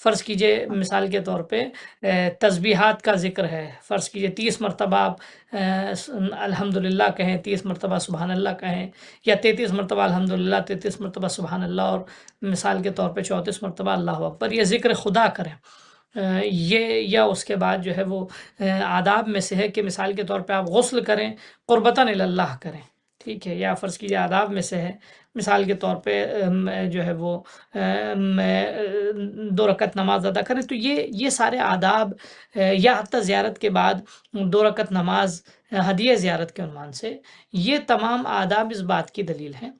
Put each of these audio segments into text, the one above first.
فرض کیجئے مثال کے طور پہ تسبیحات کا ذکر ہے، فرض کیجئے 30 مرتبہ آپ الحمدللہ کہیں، 30 مرتبہ سبحان اللہ کہیں، یا 33 مرتبہ الحمدللہ، 33 مرتبہ سبحان اللہ، اور مثال کے طور پہ 34 مرتبہ اللہ اکبر، یہ ذکر خدا کریں۔ یہ یا اس کے بعد جو ہے وہ آداب میں سے ہے کہ مثال کے طور پہ آپ غسل کریں، قربتاً اللہ کریں، ٹھیک ہے، یا فرض کیجئے آداب میں سے ہے مثال کے طور پہ جو ہے وہ 2 رکعت نماز ادا کریں۔ تو یہ سارے آداب یا حتیٰ زیارت کے بعد 2 رکعت نماز ہدیہ زیارت کے عنوان سے، یہ تمام آداب اس بات کی دلیل ہیں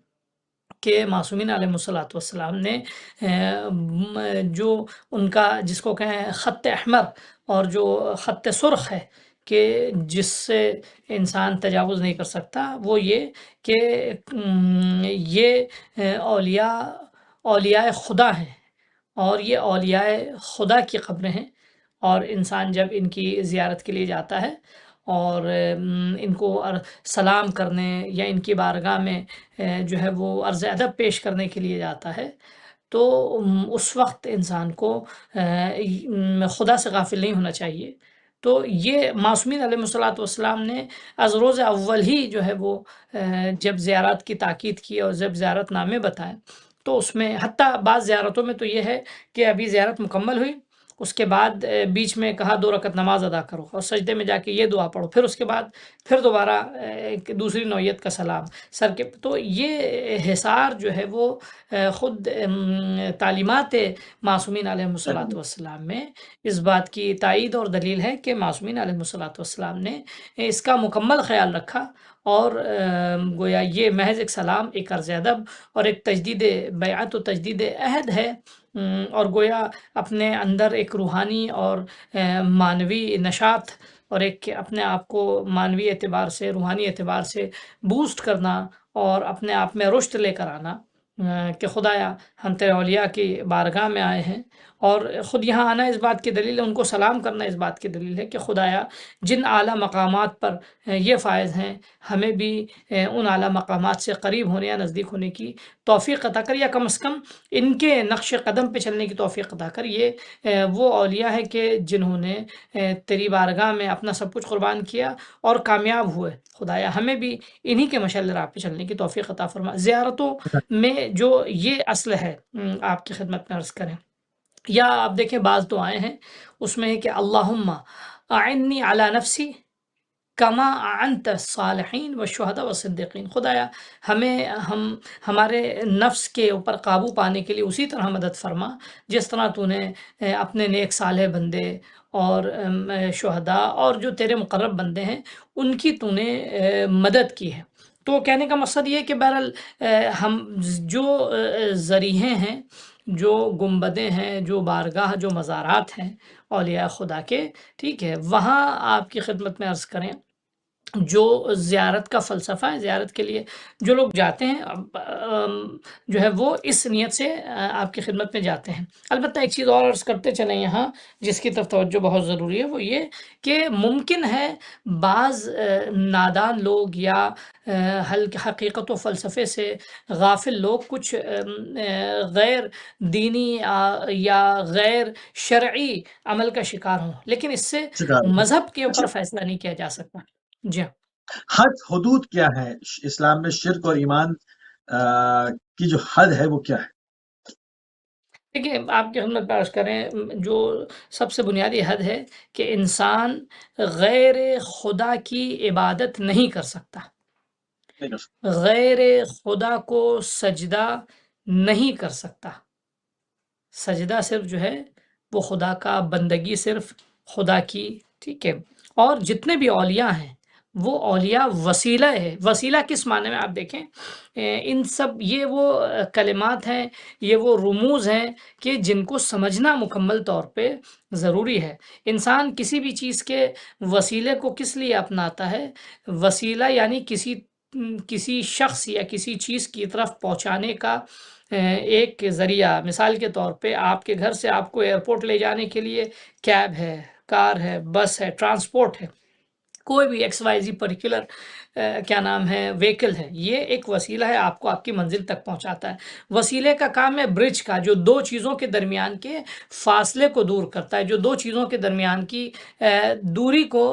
کہ معصومین علیہ الصلوۃ والسلام نے جو ان کا جس کو کہیں خط احمر اور جو خط سرخ ہے کہ جس سے انسان تجاوز نہیں کر سکتا، وہ یہ کہ یہ اولیاء خدا ہیں، اور یہ اولیاء خدا کی قبریں ہیں، اور انسان جب ان کی زیارت کے لیے جاتا ہے اور ان کو سلام کرنے یا ان کی بارگاہ میں جو ہے وہ عرض ادب پیش کرنے کے لیے جاتا ہے، تو اس وقت انسان کو خدا سے غافل نہیں ہونا چاہیے۔ تو یہ معصومین علیہ الصلوۃ والسلام نے از روز اول ہی جو ہے وہ جب زیارت کی تاکید کی اور جب زیارت نامے بتائے، تو اس میں حتیٰ بعض زیارتوں میں تو یہ ہے کہ ابھی زیارت مکمل ہوئی، اس کے بعد بیچ میں کہا 2 رکعت نماز ادا کرو اور سجدے میں جا کے یہ دعا پڑھو، پھر اس کے بعد پھر دوبارہ ایک دوسری نوعیت کا سلام سر کے۔ تو یہ حصار جو ہے وہ خود تعلیمات معصومین علیہ الصلوۃ والسلام میں اس بات کی تائید اور دلیل ہے کہ معصومین علیہ الصلوۃ والسلام نے اس کا مکمل خیال رکھا، اور گویا یہ محض ایک سلام، ایک عرض ادب اور ایک تجدید بیعت و تجدید عہد ہے، اور گویا اپنے اندر ایک روحانی اور معنوی نشاط اور ایک اپنے آپ کو معنوی اعتبار سے، روحانی اعتبار سے بوسٹ کرنا اور اپنے آپ میں رشد لے کر آنا کہ خدایا ہم تیرے اولیاء کی بارگاہ میں آئے ہیں، اور خود یہاں آنا اس بات کی دلیل ہے، ان کو سلام کرنا اس بات کی دلیل ہے کہ خدایا جن اعلیٰ مقامات پر یہ فائز ہیں، ہمیں بھی ان اعلیٰ مقامات سے قریب ہونے یا نزدیک ہونے کی توفیق عطا کر، یا کم از کم ان کے نقش قدم پہ چلنے کی توفیق عطا کر۔ یہ وہ اولیاء ہے کہ جنہوں نے تیری بارگاہ میں اپنا سب کچھ قربان کیا اور کامیاب ہوئے، خدایا ہمیں بھی انہی کے مشعل راہ پہ چلنے کی توفیق عطا فرما۔ زیارتوں میں جو یہ اصل ہے آپ کی خدمت میں عرض کریں، یا آپ دیکھیں بعض دعائیں ہیں اس میں ہے کہ اللہم اعنی علی نفسی کما اعنت الصالحین والشہداء والصدیقین، خدایا ہمارے نفس کے اوپر قابو پانے کے لیے اسی طرح مدد فرما جس طرح تو نے اپنے نیک صالح بندے اور شہداء اور جو تیرے مقرب بندے ہیں ان کی تو نے مدد کی ہے۔ تو کہنے کا مقصد یہ ہے کہ بہرحال ہم جو ذریعے ہیں، جو گنبدیں ہیں، جو بارگاہ، جو مزارات ہیں اولیاء خدا کے، ٹھیک ہے، وہاں آپ کی خدمت میں عرض کریں جو زیارت کا فلسفہ ہے، زیارت کے لیے جو لوگ جاتے ہیں جو ہے وہ اس نیت سے آپ کی خدمت میں جاتے ہیں۔ البتہ ایک چیز اور عرض کرتے چلیں یہاں جس کی طرف توجہ بہت ضروری ہے، وہ یہ کہ ممکن ہے بعض نادان لوگ یا حقیقت و فلسفے سے غافل لوگ کچھ غیر دینی یا غیر شرعی عمل کا شکار ہوں، لیکن اس سے مذہب کے اوپر فیصلہ نہیں کیا جا سکتا۔ جی حد حدود کیا ہے اسلام میں؟ شرک اور ایمان کی جو حد ہے وہ کیا ہے؟ دیکھیے آپ کی خدمت پیش کریں، جو سب سے بنیادی حد ہے کہ انسان غیر خدا کی عبادت نہیں کر سکتا، غیر خدا کو سجدہ نہیں کر سکتا۔ سجدہ صرف جو ہے وہ خدا کا، بندگی صرف خدا کی، ٹھیک ہے۔ اور جتنے بھی اولیاء ہیں وہ اولیاء وسیلہ ہے۔ وسیلہ کس معنی میں؟ آپ دیکھیں ان سب یہ وہ کلمات ہیں، یہ وہ رموز ہیں کہ جن کو سمجھنا مکمل طور پہ ضروری ہے۔ انسان کسی بھی چیز کے وسیلے کو کس لیے اپناتا ہے؟ وسیلہ یعنی کسی شخص یا کسی چیز کی طرف پہنچانے کا ایک ذریعہ۔ مثال کے طور پہ آپ کے گھر سے آپ کو ایئرپورٹ لے جانے کے لیے کیب ہے، کار ہے، بس ہے، ٹرانسپورٹ ہے، کوئی بھی ایکس وائی زی پرٹیکولر کیا نام ہے وہیکل ہے، یہ ایک وسیلہ ہے، آپ کو آپ کی منزل تک پہنچاتا ہے۔ وسیلے کا کام ہے برج کا، جو دو چیزوں کے درمیان کے فاصلے کو دور کرتا ہے، جو دو چیزوں کے درمیان کی دوری کو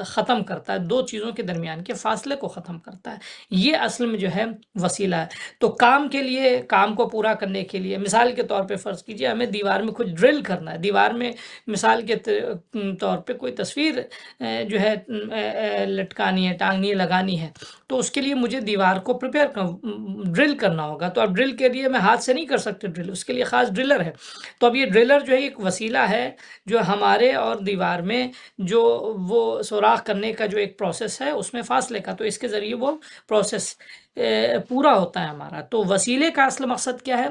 ختم کرتا ہے، دو چیزوں کے درمیان کے فاصلے کو ختم کرتا ہے، یہ اصل میں جو ہے وسیلہ ہے۔ تو کام کے لیے، کام کو پورا کرنے کے لیے، مثال کے طور پہ فرض کیجئے ہمیں دیوار میں کچھ ڈرل کرنا ہے، دیوار میں مثال کے طور پہ کوئی تصویر جو ہے لٹکانی ہے، ٹانگنی ہے، لگانی ہے، تو اس کے لیے مجھے دیوار کو ڈرل کرنا ہوگا۔ تو اب ڈرل کے لیے میں ہاتھ سے نہیں کر سکتے ڈرل، اس کے لیے خاص ڈرلر ہے۔ تو اب یہ ڈرلر جو ہے ایک وسیلہ ہے جو ہمارے اور دیوار میں جو وہ سوراخ کرنے کا جو ایک پروسیس ہے اس میں فاصلے کا، تو اس کے ذریعے وہ پروسیس پورا ہوتا ہے ہمارا۔ تو وسیلے کا اصل مقصد کیا ہے؟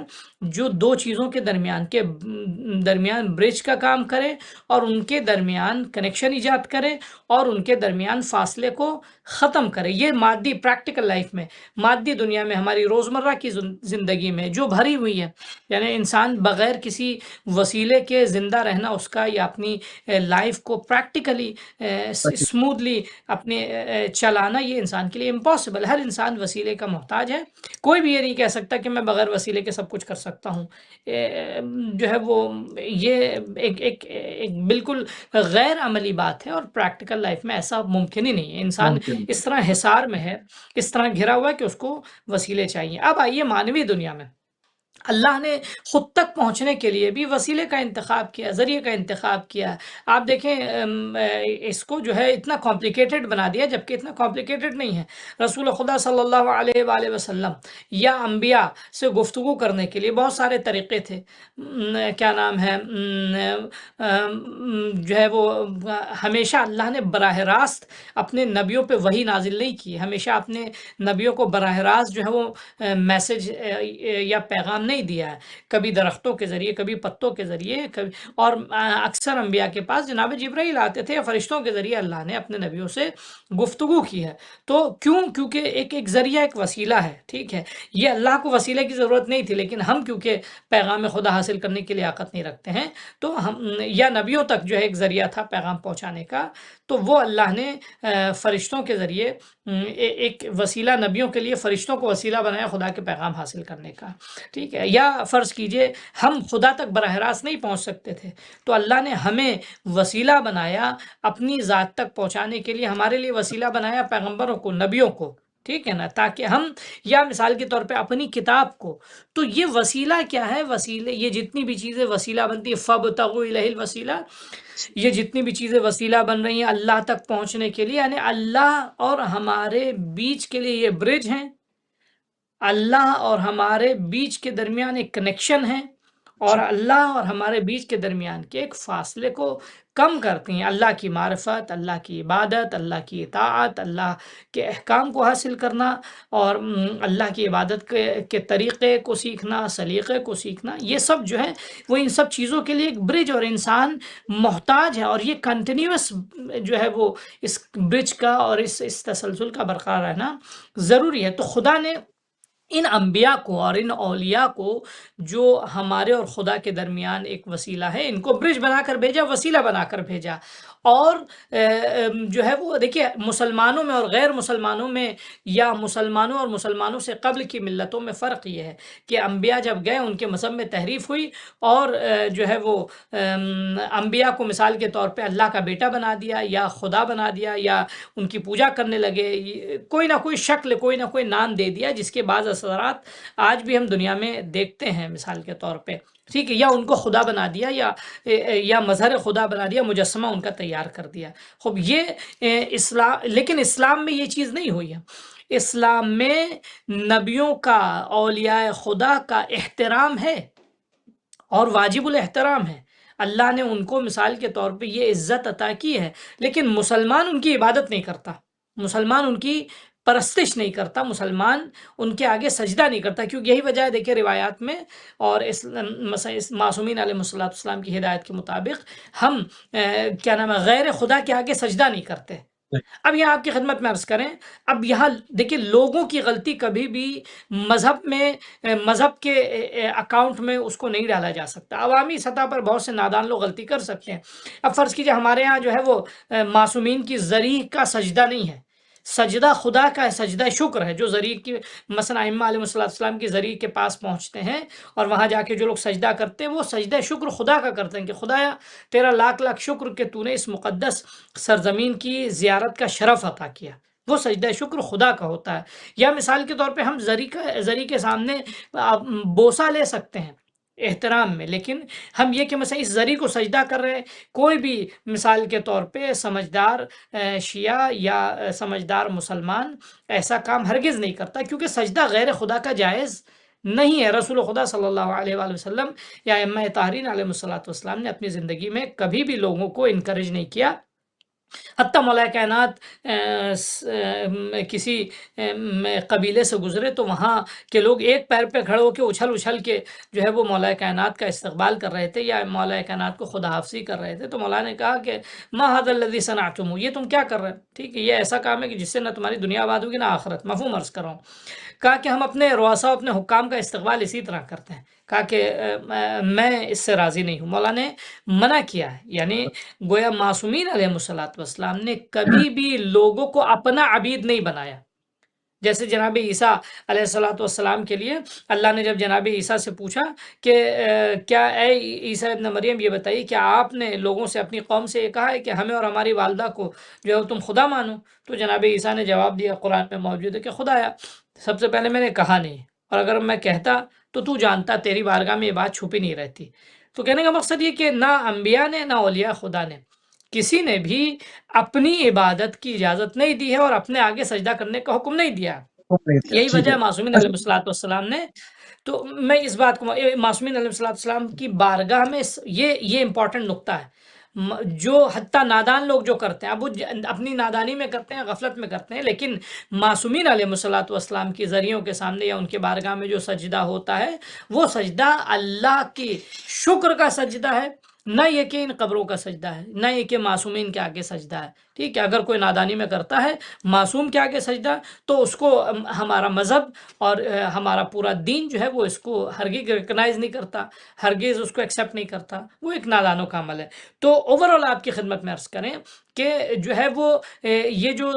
جو دو چیزوں کے درمیان برج کا کام کرے اور ان کے درمیان کنیکشن ایجاد کرے اور ان کے درمیان فاصلے کو ختم کرے۔ یہ مادی پریکٹیکل لائف میں، مادی دنیا میں، ہماری روزمرہ کی زندگی میں جو بھری ہوئی ہے، یعنی انسان بغیر کسی وسیلے کے زندہ رہنا اس کا، یا اپنی لائف کو پریکٹیکلی اسموتھلی اپنے چلانا، یہ انسان کے لیے امپاسبل۔ ہر انسان وسیلے کا محتاج ہے، کوئی بھی یہ نہیں کہہ سکتا کہ میں بغیر وسیلے کے سب کچھ کر سکتا ہوں۔ جو ہے وہ یہ ایک بالکل غیر عملی بات ہے، اور پریکٹیکل لائف میں ایسا ممکن ہی نہیں ہے۔ انسان ممکن اس طرح حصار میں ہے، اس طرح گھرا ہوا ہے کہ اس کو وسیلے چاہیے۔ اب آئیے مانوی دنیا میں، اللہ نے خود تک پہنچنے کے لیے بھی وسیلے کا انتخاب کیا، ذریعے کا انتخاب کیا۔ آپ دیکھیں اس کو جو ہے اتنا کمپلیکیٹڈ بنا دیا، جبکہ اتنا کمپلیکیٹڈ نہیں ہے۔ رسول خدا صلی اللہ علیہ وآلہ وسلم یا انبیاء سے گفتگو کرنے کے لیے بہت سارے طریقے تھے۔ کیا نام ہے جو ہے وہ ہمیشہ اللہ نے براہ راست اپنے نبیوں پہ وحی نازل نہیں کی، ہمیشہ اپنے نبیوں کو براہ راست جو ہے وہ میسج یا پیغام نہیں دیا ہے، کبھی درختوں کے ذریعے، کبھی پتوں کے ذریعے، اور اکثر انبیاء کے پاس جناب جبرائیل آتے تھے، یا فرشتوں کے ذریعے اللہ نے اپنے نبیوں سے گفتگو کی ہے۔ تو کیونکہ ایک ذریعہ، ایک وسیلہ ہے، ٹھیک ہے۔ یہ اللہ کو وسیلے کی ضرورت نہیں تھی، لیکن ہم کیونکہ پیغام خدا حاصل کرنے کی لیاقت نہیں رکھتے ہیں، تو ہم، یا نبیوں تک جو ہے ایک ذریعہ تھا پیغام پہنچانے کا، تو وہ اللہ نے فرشتوں کے ذریعے ایک وسیلہ، نبیوں کے لیے فرشتوں کو وسیلہ بنایا خدا کے پیغام حاصل کرنے کا، ٹھیک ہے۔ یا فرض کیجئے ہم خدا تک براہ راست نہیں پہنچ سکتے تھے، تو اللہ نے ہمیں وسیلہ بنایا اپنی ذات تک پہنچانے کے لیے، ہمارے لیے وسیلہ بنایا پیغمبروں کو، نبیوں کو، ٹھیک ہے نا، تاکہ ہم، یا مثال کے طور پہ اپنی کتاب کو۔ تو یہ وسیلہ کیا ہے؟ وسیلے، یہ جتنی بھی چیزیں وسیلہ بنتی ہے، فَابْتَغُوا إِلَيْهِ الْوَسِيلَةَ، یہ جتنی بھی چیزیں وسیلہ بن رہی ہیں اللہ تک پہنچنے کے لیے، یعنی اللہ اور ہمارے بیچ کے لیے یہ برج ہیں، اللہ اور ہمارے بیچ کے درمیان ایک کنیکشن ہے، اور اللہ اور ہمارے بیچ کے درمیان کے ایک فاصلے کو کم کرتی ہیں۔ اللہ کی معرفت، اللہ کی عبادت، اللہ کی اطاعت، اللہ کے احکام کو حاصل کرنا، اور اللہ کی عبادت کے طریقے کو سیکھنا، سلیقے کو سیکھنا، یہ سب جو ہے وہ ان سب چیزوں کے لیے ایک برج، اور انسان محتاج ہے، اور یہ کنٹینیوس جو ہے وہ اس برج کا اور اس تسلسل کا برقرار رہنا ضروری ہے۔ تو خدا نے ان انبیاء کو اور ان اولیاء کو، جو ہمارے اور خدا کے درمیان ایک وسیلہ ہے، ان کو برج بنا کر بھیجا، وسیلہ بنا کر بھیجا۔ اور جو ہے وہ دیکھیے، مسلمانوں میں اور غیر مسلمانوں میں، یا مسلمانوں اور مسلمانوں سے قبل کی ملتوں میں فرق یہ ہے کہ انبیاء جب گئے ان کے مذہب میں تحریف ہوئی، اور جو ہے وہ انبیاء کو مثال کے طور پہ اللہ کا بیٹا بنا دیا، یا خدا بنا دیا، یا ان کی پوجا کرنے لگے، کوئی نہ کوئی شکل، کوئی نہ کوئی نام دے دیا، جس کے بعض اثرات آج بھی ہم دنیا میں دیکھتے ہیں مثال کے طور پہ، ٹھیک ہے۔ یا ان کو خدا بنا دیا، یا مظہر خدا بنا دیا، مجسمہ ان کا تیار کر دیا۔ خب یہ اسلام، لیکن اسلام میں یہ چیز نہیں ہوئی ہے۔ اسلام میں نبیوں کا، اولیاء خدا کا احترام ہے، اور واجب الاحترام ہے۔ اللہ نے ان کو مثال کے طور پہ یہ عزت عطا کی ہے، لیکن مسلمان ان کی عبادت نہیں کرتا، مسلمان ان کی پرستش نہیں کرتا، مسلمان ان کے آگے سجدہ نہیں کرتا، کیونکہ یہی وجہ ہے، دیکھیں روایات میں، اور معصومین علیہ السلام کی ہدایت کے مطابق ہم کیا نام ہے، غیر خدا کے آگے سجدہ نہیں کرتے۔ اب یہاں آپ کی خدمت میں عرض کریں، اب یہاں دیکھیں لوگوں کی غلطی کبھی بھی مذہب کے اکاؤنٹ میں اس کو نہیں ڈالا جا سکتا۔ عوامی سطح پر بہت سے نادان لوگ غلطی کر سکتے ہیں۔ اب فرض کیجئے ہمارے ہاں جو ہے وہ معصومین کی ذریح کا سجدہ نہیں ہے، سجدہ خدا کا ہے، سجدہ شکر ہے، جو ذریعہ کی مثلا ائمہ علیہ السلام کے ذریعے کے پاس پہنچتے ہیں اور وہاں جا کے جو لوگ سجدہ کرتے ہیں وہ سجدہ شکر خدا کا کرتے ہیں کہ خدایا تیرا لاکھ لاکھ شکر کہ تو نے اس مقدس سرزمین کی زیارت کا شرف عطا کیا، وہ سجدہ شکر خدا کا ہوتا ہے۔ یا مثال کے طور پہ ہم زری کے سامنے بوسہ لے سکتے ہیں احترام میں، لیکن ہم یہ کہ مثلا اس زری کو سجدہ کر رہے ہیں، کوئی بھی مثال کے طور پہ سمجھدار شیعہ یا سمجھدار مسلمان ایسا کام ہرگز نہیں کرتا، کیونکہ سجدہ غیر خدا کا جائز نہیں ہے۔ رسول خدا صلی اللہ علیہ وآلہ وسلم یا ائمہ طاہرین علیہ السلام نے اپنی زندگی میں کبھی بھی لوگوں کو انکریج نہیں کیا۔ حتیٰ مولا کائنات کسی قبیلے سے گزرے تو وہاں کے لوگ ایک پیر پہ کھڑے ہو کے اچھل اچھل کے جو ہے وہ مولا کائنات کا استقبال کر رہے تھے یا مولا کائنات کو خدا حافظی کر رہے تھے، تو مولا نے کہا کہ ما ھذا الذی صنعتم، یہ تم کیا کر رہے ہو؟ ٹھیک ہے، یہ ایسا کام ہے کہ جس سے نہ تمہاری دنیا آباد ہوگی نہ آخرت، مفہوم عرض کر رہا ہوں۔ کہا کہ ہم اپنے رؤساء اپنے حکام کا استقبال اسی طرح کرتے ہیں۔ کہا کہ میں اس سے راضی نہیں ہوں۔ مولا نے منع کیا ہے، یعنی گویا معصومین علیہ السلام نے کبھی بھی لوگوں کو اپنا عبید نہیں بنایا۔ جیسے جناب عیسیٰ علیہ السلام کے لیے اللہ نے جب جناب عیسیٰ سے پوچھا کہ کیا اے عیسیٰ ابن مریم یہ بتائیے کہ آپ نے لوگوں سے اپنی قوم سے یہ کہا ہے کہ ہمیں اور ہماری والدہ کو جو ہے تم خدا مانو؟ تو جناب عیسیٰ نے جواب دیا، قرآن میں موجود ہے کہ خدایا سب سے پہلے میں نے کہا نہیں، اور اگر میں کہتا تو جانتا، تیری بارگاہ میں یہ بات چھپی نہیں رہتی۔ تو کہنے کا مقصد یہ کہ نہ انبیاء نے نہ اولیاء خدا نے کسی نے بھی اپنی عبادت کی اجازت نہیں دی ہے اور اپنے آگے سجدہ کرنے کا حکم نہیں دیا۔ یہی ٹھیک وجہ ہے۔ ہے معصومین اچھا، علیہ السلام نے، تو میں اس بات کو معصومین علیہ السلام کی بارگاہ میں یہ امپورٹنٹ نقطہ ہے، جو حتیٰ نادان لوگ جو کرتے ہیں، اب وہ اپنی نادانی میں کرتے ہیں، غفلت میں کرتے ہیں، لیکن معصومین علیہ السلام کی ذریعوں کے سامنے یا ان کے بارگاہ میں جو سجدہ ہوتا ہے وہ سجدہ اللہ کی شکر کا سجدہ ہے، نہ یہ کہ ان قبروں کا سجدہ ہے، نہ یہ کہ معصومین کے آگے سجدہ ہے۔ ٹھیک ہے، اگر کوئی نادانی میں کرتا ہے معصوم کے آگے سجدہ تو اس کو ہمارا مذہب اور ہمارا پورا دین جو ہے وہ اس کو ہرگز ریکگنائز نہیں کرتا، ہرگز اس کو ایکسیپٹ نہیں کرتا، وہ ایک نادانوں کا عمل ہے۔ تو اوورآل آپ کی خدمت میں عرض کریں کہ جو ہے وہ یہ جو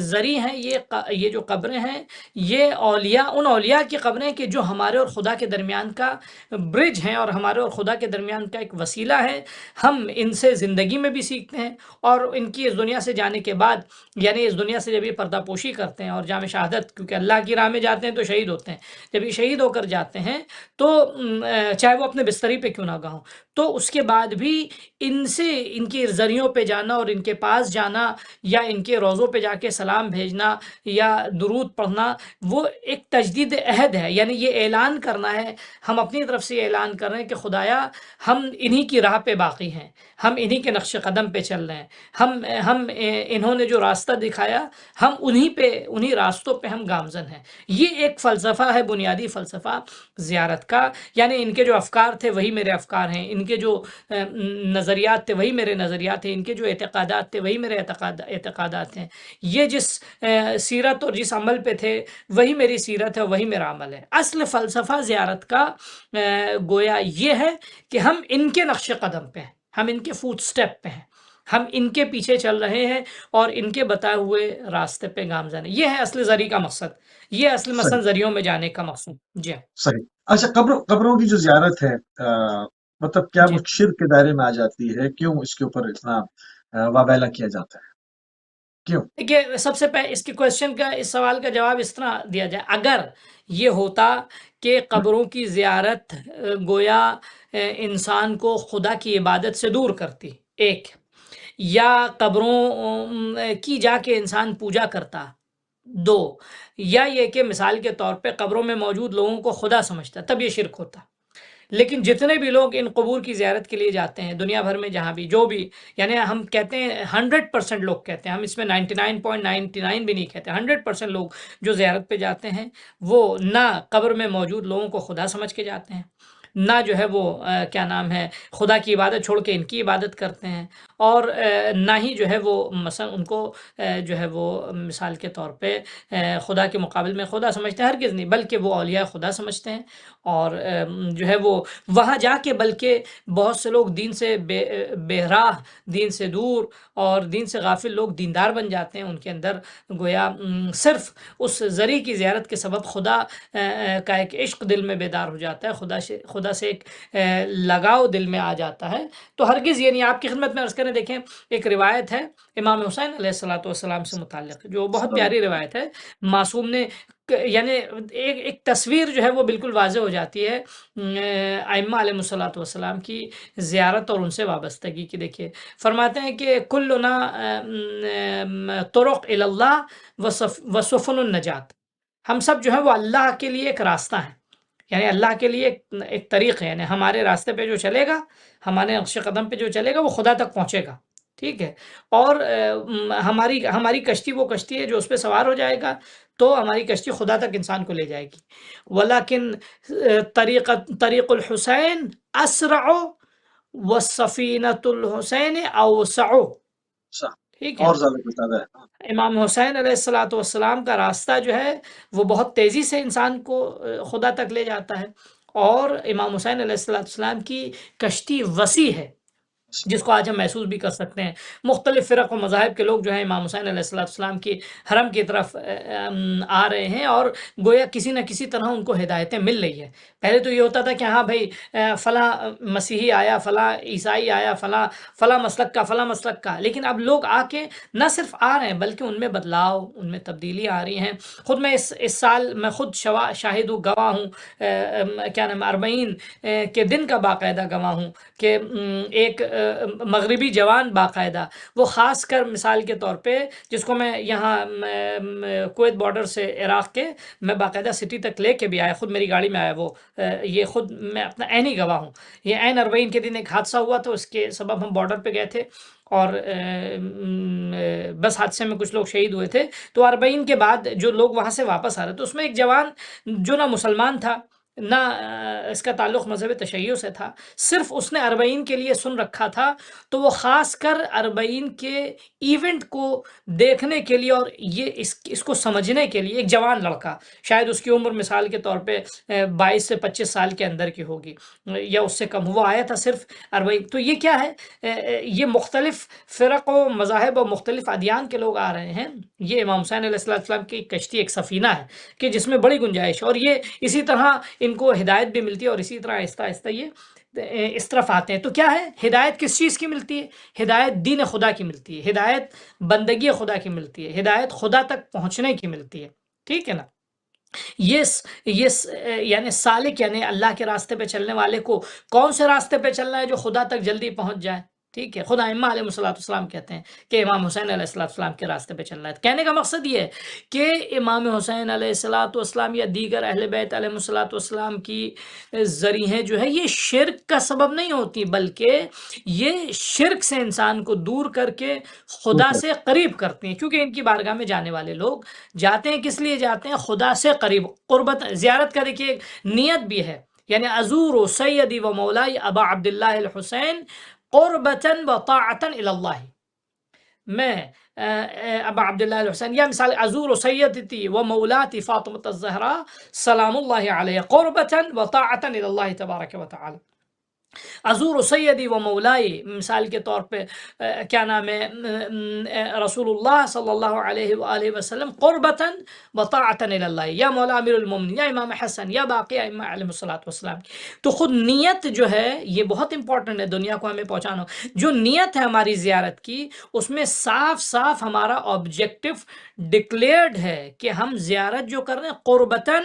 زری ہیں، یہ جو قبریں ہیں، یہ ان اولیاء کی قبریں کہ جو ہمارے اور خدا کے درمیان کا برج ہیں اور ہمارے اور خدا کے درمیان کا ایک وسیلہ ہے۔ ہم ان سے زندگی میں بھی سیکھتے ہیں اور ان کی اس دنیا سے جانے کے بعد، یعنی اس دنیا سے جب یہ پردہ پوشی کرتے ہیں اور جام شہادت، کیونکہ اللہ کی راہ میں جاتے ہیں تو شہید ہوتے ہیں، جب یہ شہید ہو کر جاتے ہیں تو چاہے وہ اپنے بستری پہ کیوں نہ گا ہوں، تو اس کے بعد بھی ان سے ان کی ذریعوں پہ جانا اور ان کے پاس جانا یا ان کے روضوں پہ جا کے سلام بھیجنا یا درود پڑھنا، وہ ایک تجدید عہد ہے، یعنی یہ اعلان کرنا ہے، ہم اپنی طرف سے اعلان کر رہے ہیں کہ خدایا ہم انہی کی راہ پہ باقی ہیں، ہم انہی کے نقش قدم پہ چل رہے ہیں، ہم انہوں نے جو راستہ دکھایا ہم انہی راستوں پہ ہم گامزن ہیں۔ یہ ایک فلسفہ ہے، بنیادی فلسفہ زیارت کا، یعنی ان کے جو افکار تھے وہی میرے افکار ہیں، ان کے جو نظریات تھے وہی میرے نظریات ہیں، ان کے جو اعتقادات تھے وہی میرے اعتقادات ہیں، یہ جس سیرت اور جس عمل پہ تھے وہی میری سیرت ہے، وہی میرا عمل ہے۔ اصل فلسفہ زیارت کا گویا یہ ہے کہ ہم ان کے نقش قدم پہ ہیں، ہم ان کے فوٹ سٹیپ پہ ہیں، ہم ان کے پیچھے چل رہے ہیں اور ان کے بتائے ہوئے راستے پہ گامزن ہیں۔ یہ ہے اصل زری کا مقصد، یہ اصل مثلا صحیح ذریعوں میں جانے کا مقصد۔ جی صحیح۔ اچھا، قبروں کی جو زیارت ہے، مطلب کیا جی وہ شرک کے دائرے میں آ جاتی ہے؟ کیوں اس کے اوپر اتنا وابیلہ کیا جاتا ہے؟ کیوں؟ دیکھیے، سب سے پہلے اس کے کوشچن کا، اس سوال کا جواب اس طرح دیا جائے، اگر یہ ہوتا کہ قبروں کی زیارت گویا انسان کو خدا کی عبادت سے دور کرتی، ایک، یا قبروں کی جا کے انسان پوجا کرتا، دو، یا یہ کہ مثال کے طور پہ قبروں میں موجود لوگوں کو خدا سمجھتا، تب یہ شرک ہوتا۔ لیکن جتنے بھی لوگ ان قبور کی زیارت کے لیے جاتے ہیں دنیا بھر میں، جہاں بھی جو بھی، یعنی ہم کہتے ہیں 100% لوگ کہتے ہیں، ہم اس میں 99.99 بھی نہیں کہتے، 100% لوگ جو زیارت پہ جاتے ہیں وہ نہ قبر میں موجود لوگوں کو خدا سمجھ کے جاتے ہیں، نہ جو ہے وہ کیا نام ہے خدا کی عبادت چھوڑ کے ان کی عبادت کرتے ہیں، اور نہ ہی جو ہے وہ مثلا ان کو جو ہے وہ مثال کے طور پہ خدا کے مقابل میں خدا سمجھتے ہیں، ہرگز نہیں، بلکہ وہ اولیاء خدا سمجھتے ہیں، اور جو ہے وہ وہاں جا کے بلکہ بہت سے لوگ دین سے بہراہ، دین سے دور اور دین سے غافل لوگ دیندار بن جاتے ہیں، ان کے اندر گویا صرف اس ذریعے کی زیارت کے سبب خدا کا ایک عشق دل میں بیدار ہو جاتا ہے، خدا سے ایک لگاؤ دل میں آ جاتا ہے۔ تو ہرگز یہ نہیں، آپ کی خدمت میں عرض کریں، دیکھیں ایک روایت ہے امام حسین علیہ السلام سے متعلق جو بہت پیاری روایت ہے، معصوم نے یعنی ایک تصویر جو ہے وہ بالکل واضح ہو جاتی ہے ائمہ علیہ الصلوۃ والسلام کی زیارت اور ان سے وابستگی کی۔ دیکھیے فرماتے ہیں کہ کلنا طرق الی اللہ وسفن النجات، ہم سب جو ہے وہ اللہ کے لیے ایک راستہ ہے، یعنی اللہ کے لیے ایک طریق ہے، یعنی ہمارے راستے پہ جو چلے گا، ہمارے نقش قدم پہ جو چلے گا وہ خدا تک پہنچے گا، ٹھیک ہے، اور ہماری کشتی وہ کشتی ہے جو اس پہ سوار ہو جائے گا تو ہماری کشتی خدا تک انسان کو لے جائے گی، ولیکن طریق الحسین اسرع والسفینۃ الحسین اوسع، صح، ٹھیک ہے۔ اور زیادہ بتا ہے۔ امام حسین علیہ السلام کا راستہ جو ہے وہ بہت تیزی سے انسان کو خدا تک لے جاتا ہے، اور امام حسین علیہ السلام کی کشتی وسیع ہے، جس کو آج ہم محسوس بھی کر سکتے ہیں۔ مختلف فرق و مذاہب کے لوگ جو ہیں امام حسین علیہ السلام کی حرم کی طرف آ رہے ہیں، اور گویا کسی نہ کسی طرح ان کو ہدایتیں مل رہی ہیں۔ پہلے تو یہ ہوتا تھا کہ ہاں بھائی فلاں مسیحی آیا، فلاں عیسائی آیا، فلاں مسلک کا، لیکن اب لوگ آ کے نہ صرف آ رہے ہیں بلکہ ان میں بدلاؤ، ان میں تبدیلی آ رہی ہیں۔ خود میں اس سال میں خود شاہد ہوں، گواہ ہوں، کیا نام اربعین کے دن کا باقاعدہ گواہ ہوں کہ ایک مغربی جوان باقاعدہ، وہ خاص کر مثال کے طور پہ جس کو میں یہاں کویت بارڈر سے عراق کے میں باقاعدہ سٹی تک لے کے بھی آیا، خود میری گاڑی میں آیا وہ، یہ خود میں اپنا عینی گواہ ہوں۔ یہ عین اربعین کے دن ایک حادثہ ہوا تو اس کے سبب ہم بارڈر پہ گئے تھے، اور بس حادثے میں کچھ لوگ شہید ہوئے تھے، تو اربعین کے بعد جو لوگ وہاں سے واپس آ رہے تو اس میں ایک جوان جو نہ مسلمان تھا نہ اس کا تعلق مذہب تشیع سے تھا، صرف اس نے اربعین کے لیے سن رکھا تھا، تو وہ خاص کر اربعین کے ایونٹ کو دیکھنے کے لیے اور یہ اس کو سمجھنے کے لیے، ایک جوان لڑکا، شاید اس کی عمر مثال کے طور پہ 22 سے 25 سال کے اندر کی ہوگی یا اس سے کم، وہ آیا تھا صرف اربعین۔ تو یہ کیا ہے، یہ مختلف فرق و مذاہب اور مختلف ادیان کے لوگ آ رہے ہیں۔ یہ امام حسین علیہ السلام کی کشتی ایک سفینہ ہے کہ جس میں بڑی گنجائش ہے، اور یہ اسی طرح ان کو ہدایت بھی ملتی ہے، اور اسی طرح آہستہ آہستہ یہ اس طرف آتے ہیں۔ تو کیا ہے ہدایت کس چیز کی ملتی ہے؟ ہدایت دین خدا کی ملتی ہے، ہدایت بندگی خدا کی ملتی ہے، ہدایت خدا تک پہنچنے کی ملتی ہے، ٹھیک ہے نا۔ یہ یعنی سالک، یعنی اللہ کے راستے پہ چلنے والے کو کون سے راستے پہ چلنا ہے جو خدا تک جلدی پہنچ جائے، ٹھیک ہے۔ خود ائمہ علیہ السلام کہتے ہیں کہ امام حسین علیہ السلام کے راستے پہ چلنا ہے۔ کہنے کا مقصد یہ ہے کہ امام حسین علیہ السلام یا دیگر اہل بیت علیہ السلام کی ذریعے جو ہے یہ شرک کا سبب نہیں ہوتی، بلکہ یہ شرک سے انسان کو دور کر کے خدا سے قریب کرتی ہیں، کیونکہ ان کی بارگاہ میں جانے والے لوگ جاتے ہیں کس لیے جاتے ہیں؟ خدا سے قریب، قربت زیارت کا دیکھیے ایک نیت بھی ہے، یعنی ازور سیدی و مولائی ابا عبداللہ الحسین قربتاً و طاعتاً الی اللہ، میں ابا عبداللہ الحسین، یا مثال ازور سیدتی و مولاتی فاطمۃ الزہرا سلام اللہ علیہ قربتاً و طاعتاً الی اللہ تبارک و تعالی، ازور سیدی و مولائی، مثال کے طور پہ کیا نام ہے رسول اللہ صلی اللہ علیہ وآلہ وسلم قربتاً و طاعتاً الی اللہ، یا مولا امیر المومنین، یا امام حسن، یا باقی ائمہ علیہ السلام کی۔ تو خود نیت جو ہے یہ بہت امپورٹنٹ ہے، دنیا کو ہمیں پہنچانا، جو نیت ہے ہماری زیارت کی اس میں صاف صاف ہمارا آبجیکٹو ڈکلیئرڈ ہے کہ ہم زیارت جو کر رہے ہیں قربتاً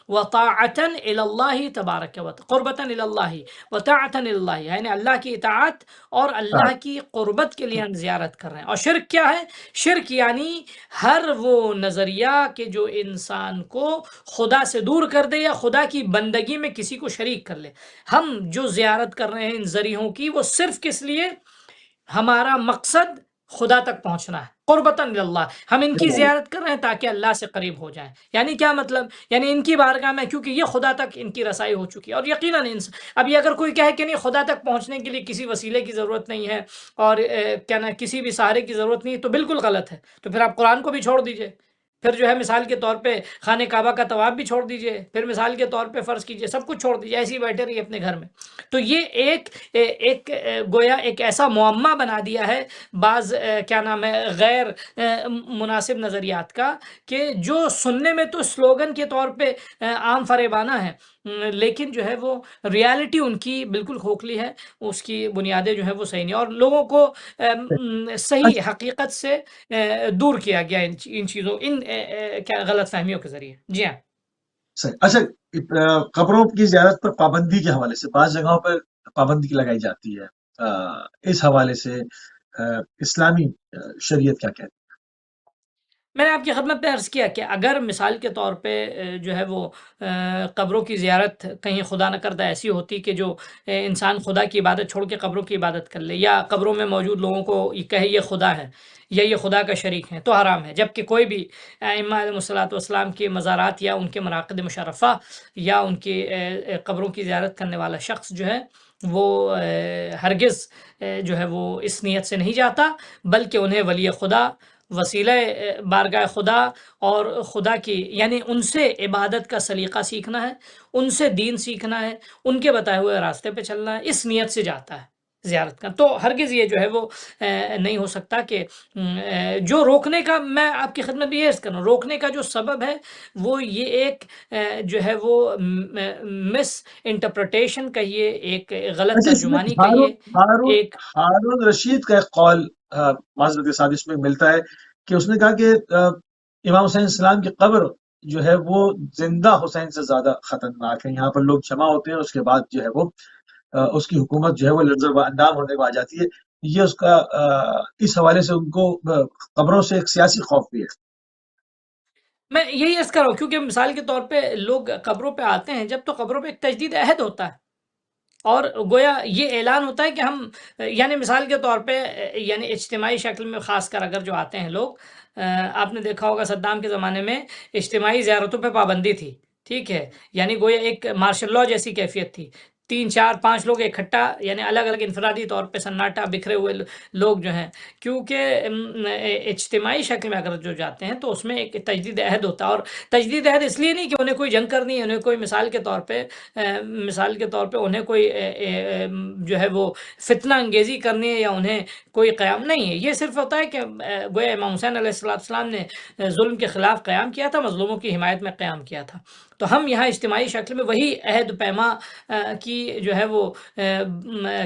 و طاعتاً الی اللہ تبارک و تعالی، قربتاً الی اللہ و طاعتاً الی اللہ، یعنی اللہ کی اطاعت اور اللہ کی قربت کے لیے ہم زیارت کر رہے ہیں۔ اور شرک کیا ہے؟ شرک یعنی ہر وہ نظریہ کہ جو انسان کو خدا سے دور کر دے یا خدا کی بندگی میں کسی کو شریک کر لے۔ ہم جو زیارت کر رہے ہیں ان ذریعوں کی، وہ صرف کس لیے؟ ہمارا مقصد خدا تک پہنچنا ہے، قربتاً اللہ، ہم ان کی زیارت کر رہے ہیں تاکہ اللہ سے قریب ہو جائیں. یعنی کیا مطلب؟ یعنی ان کی بارگاہ میں، کیونکہ یہ خدا تک ان کی رسائی ہو چکی ہے. اور یقیناً اب یہ اگر کوئی کہے کہ نہیں خدا تک پہنچنے کے لیے کسی وسیلے کی ضرورت نہیں ہے اور کیا نا کسی بھی سہارے کی ضرورت نہیں ہے، تو بالکل غلط ہے. تو پھر آپ قرآن کو بھی چھوڑ دیجئے، پھر جو ہے مثال کے طور پہ خانہ کعبہ کا طواف بھی چھوڑ دیجئے، پھر مثال کے طور پہ فرض کیجئے سب کچھ چھوڑ دیجئے، ایسے ہی بیٹھے رہیے اپنے گھر میں. تو یہ ایک گویا ایک ایسا معمہ بنا دیا ہے بعض کیا نام ہے غیر مناسب نظریات کا، کہ جو سننے میں تو سلوگن کے طور پہ عام فریبانہ ہے، لیکن جو ہے وہ ریالٹی ان کی بالکل کھوکھلی ہے، اس کی بنیادیں جو ہے وہ صحیح نہیں، اور لوگوں کو صحیح حقیقت سے دور کیا گیا ان چیزوں، ان کیا غلط فہمیوں کے ذریعے. جی ہاں. صحیح. اچھا، قبروں کی زیارت پر پابندی کے حوالے سے بعض جگہوں پر پابندی لگائی جاتی ہے، اس حوالے سے اسلامی شریعت کیا کہتی ہے؟ میں نے آپ کی خدمت میں عرض کیا کہ اگر مثال کے طور پہ جو ہے وہ قبروں کی زیارت کہیں خدا نہ کردہ ایسی ہوتی کہ جو انسان خدا کی عبادت چھوڑ کے قبروں کی عبادت کر لے، یا قبروں میں موجود لوگوں کو یہ کہے یہ خدا ہے یا یہ خدا کا شریک ہے، تو حرام ہے. جبکہ کوئی بھی ائمہ علیہ الصلوۃ والسلام کے مزارات یا ان کے مراقد مشرفہ یا ان کی قبروں کی زیارت کرنے والا شخص جو ہے وہ ہرگز جو ہے وہ اس نیت سے نہیں جاتا، بلکہ انہیں ولی خدا، وسیلہ بارگاہ خدا اور خدا کی، یعنی ان سے عبادت کا سلیقہ سیکھنا ہے، ان سے دین سیکھنا ہے، ان کے بتائے ہوئے راستے پہ چلنا ہے، اس نیت سے جاتا ہے زیارت کا. تو ہرگز یہ جو ہے وہ نہیں ہو سکتا کہ جو روکنے کا، میں آپ کی خدمت میں یہ عرض کر رہا ہوں، روکنے کا جو سبب ہے وہ یہ ایک جو ہے وہ مس انٹرپریٹیشن کہیے، ایک غلط اچھا، اس میں ترجمانی کہیے، ایک ہارون رشید کا ایک قول معذرت کے ساتھ اس میں ملتا ہے کہ اس نے کہا کہ امام حسین السلام کی قبر جو ہے وہ زندہ حسین سے زیادہ خطرناک ہے. یہاں پر لوگ جمع ہوتے ہیں، اس کے بعد جو ہے وہ اس کی حکومت جو ہے وہ لرزر و اندام ہونے کو آ جاتی ہے. یہ اس کا اس حوالے سے ان کو قبروں سے ایک سیاسی خوف بھی ہے. میں یہی عرض کر رہا ہوں، کیونکہ مثال کے طور پہ لوگ قبروں پہ آتے ہیں جب تو قبروں پہ ایک تجدید عہد ہوتا ہے، اور گویا یہ اعلان ہوتا ہے کہ ہم، یعنی مثال کے طور پہ یعنی اجتماعی شکل میں خاص کر اگر جو آتے ہیں لوگ، آپ نے دیکھا ہوگا صدام کے زمانے میں اجتماعی زیارتوں پہ پابندی تھی، ٹھیک ہے، یعنی گویا ایک مارشل لاء جیسی کیفیت تھی. 3 4 5 لوگ اکٹھا، یعنی الگ الگ انفرادی طور پہ سناٹا بکھرے ہوئے لوگ جو ہیں، کیونکہ اجتماعی شکل میں اگر جو جاتے ہیں تو اس میں ایک تجدید عہد ہوتا ہے. اور تجدید عہد اس لیے نہیں کہ انہیں کوئی جنگ کرنی ہے، انہیں کوئی مثال کے طور پہ انہیں کوئی جو ہے وہ فتنہ انگیزی کرنی ہے یا انہیں کوئی قیام نہیں ہے. یہ صرف ہوتا ہے کہ گویا امام حسین علیہ السلام نے ظلم کے خلاف قیام کیا تھا، مظلوموں کی حمایت میں قیام کیا تھا. تو ہم یہاں اجتماعی شکل میں وہی عہد پیما کی جو ہے وہ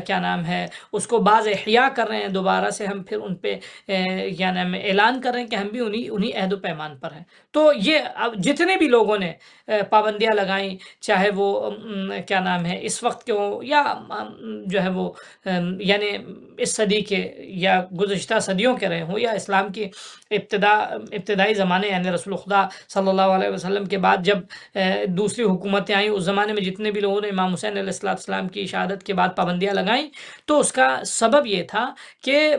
کیا نام ہے اس کو باز احیا کر رہے ہیں، دوبارہ سے ہم پھر ان پہ کیا نام ہے اعلان کر رہے ہیں کہ ہم بھی انہی عہد و پیمان پر ہیں. تو یہ اب جتنے بھی لوگوں نے پابندیاں لگائیں، چاہے وہ کیا نام ہے اس وقت کے ہوں یا جو ہے وہ یعنی اس صدی کے یا گزشتہ صدیوں کے رہے ہوں، یا اسلام کی ابتدائی زمانے یعنی رسول خدا صلی اللہ علیہ وسلم کے بعد جب دوسری حکومتیں آئیں، اس زمانے میں جتنے بھی لوگوں نے امام حسین علیہ السلام کی شہادت کے بعد پابندیاں لگائیں، تو اس کا سبب یہ تھا کہ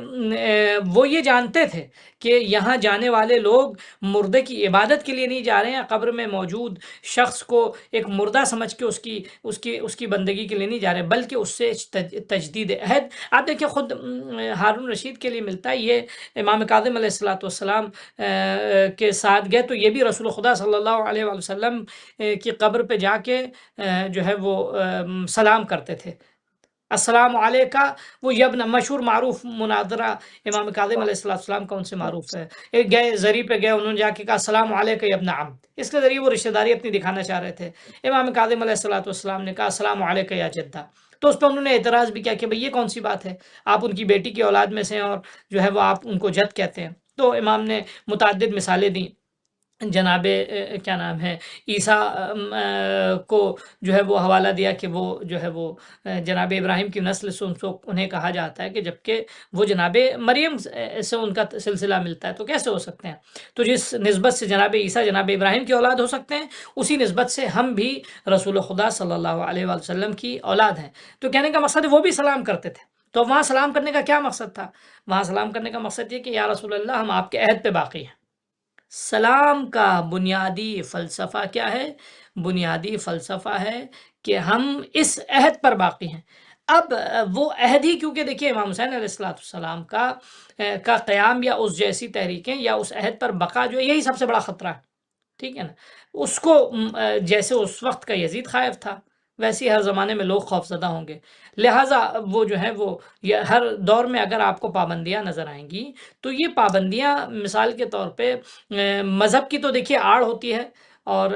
وہ یہ جانتے تھے کہ یہاں جانے والے لوگ مردے کی عبادت کے لیے نہیں جا رہے ہیں، قبر میں موجود شخص کو ایک مردہ سمجھ کے اس کی بندگی کے لیے نہیں جا رہے، بلکہ اس سے تجدید عہد. آپ دیکھیں خود ہارون رشید کے لیے ملتا ہے، یہ امام کاظم علیہ السلام کے ساتھ گئے تو یہ بھی رسول خدا صلی اللہ علیہ وآلہ وسلم کی قبر پہ جا کے جو ہے وہ سلام کرتے تھے. السلام علیکہ، وہ یبن مشہور معروف مناظرہ امام کاظم علیہ السلام کا ان سے معروف ہے. ایک گئے زری پہ گئے، انہوں نے جا کے کہا السلام علیکہ یبن عم، اس کے ذریعے وہ رشتہ داری اپنی دکھانا چاہ رہے تھے. امام کاظم علیہ السلام نے کہا السلام علیکہ یا جدہ، تو اس پہ انہوں نے اعتراض بھی کیا کہ بھئی یہ کون سی بات ہے، آپ ان کی بیٹی کی اولاد میں سے ہیں اور جو ہے وہ آپ ان کو جد کہتے ہیں. تو امام نے متعدد مثالیں دیں، جناب کیا نام ہے عیسیٰ کو جو ہے وہ حوالہ دیا کہ وہ جو ہے وہ جناب ابراہیم کی نسل سے انہیں کہا جاتا ہے، کہ جبکہ وہ جناب مریم سے ان کا سلسلہ ملتا ہے، تو کیسے ہو سکتے ہیں؟ تو جس نسبت سے جناب عیسیٰ جناب ابراہیم کی اولاد ہو سکتے ہیں، اسی نسبت سے ہم بھی رسول خدا صلی اللہ علیہ وآلہ وسلم کی اولاد ہیں. تو کہنے کا مقصد ہے وہ بھی سلام کرتے تھے، تو وہاں سلام کرنے کا کیا مقصد تھا؟ وہاں سلام کرنے کا مقصد یہ کہ یا رسول اللہ ہم آپ کے عہد پہ باقی ہیں۔ سلام کا بنیادی فلسفہ کیا ہے؟ بنیادی فلسفہ ہے کہ ہم اس عہد پر باقی ہیں۔ اب وہ عہد ہی، کیونکہ دیکھیے امام حسین علیہ السلام کا قیام یا اس جیسی تحریکیں یا اس عہد پر بقا جو ہے، یہی سب سے بڑا خطرہ ہے، ٹھیک ہے نا؟ اس کو جیسے اس وقت کا یزید خائف تھا، ویسے ہی ہر زمانے میں لوگ خوف زدہ ہوں گے، لہٰذا وہ جو ہے وہ ہر دور میں اگر آپ کو پابندیاں نظر آئیں گی تو یہ پابندیاں مثال کے طور پہ مذہب کی تو دیکھیے آڑ ہوتی ہے، اور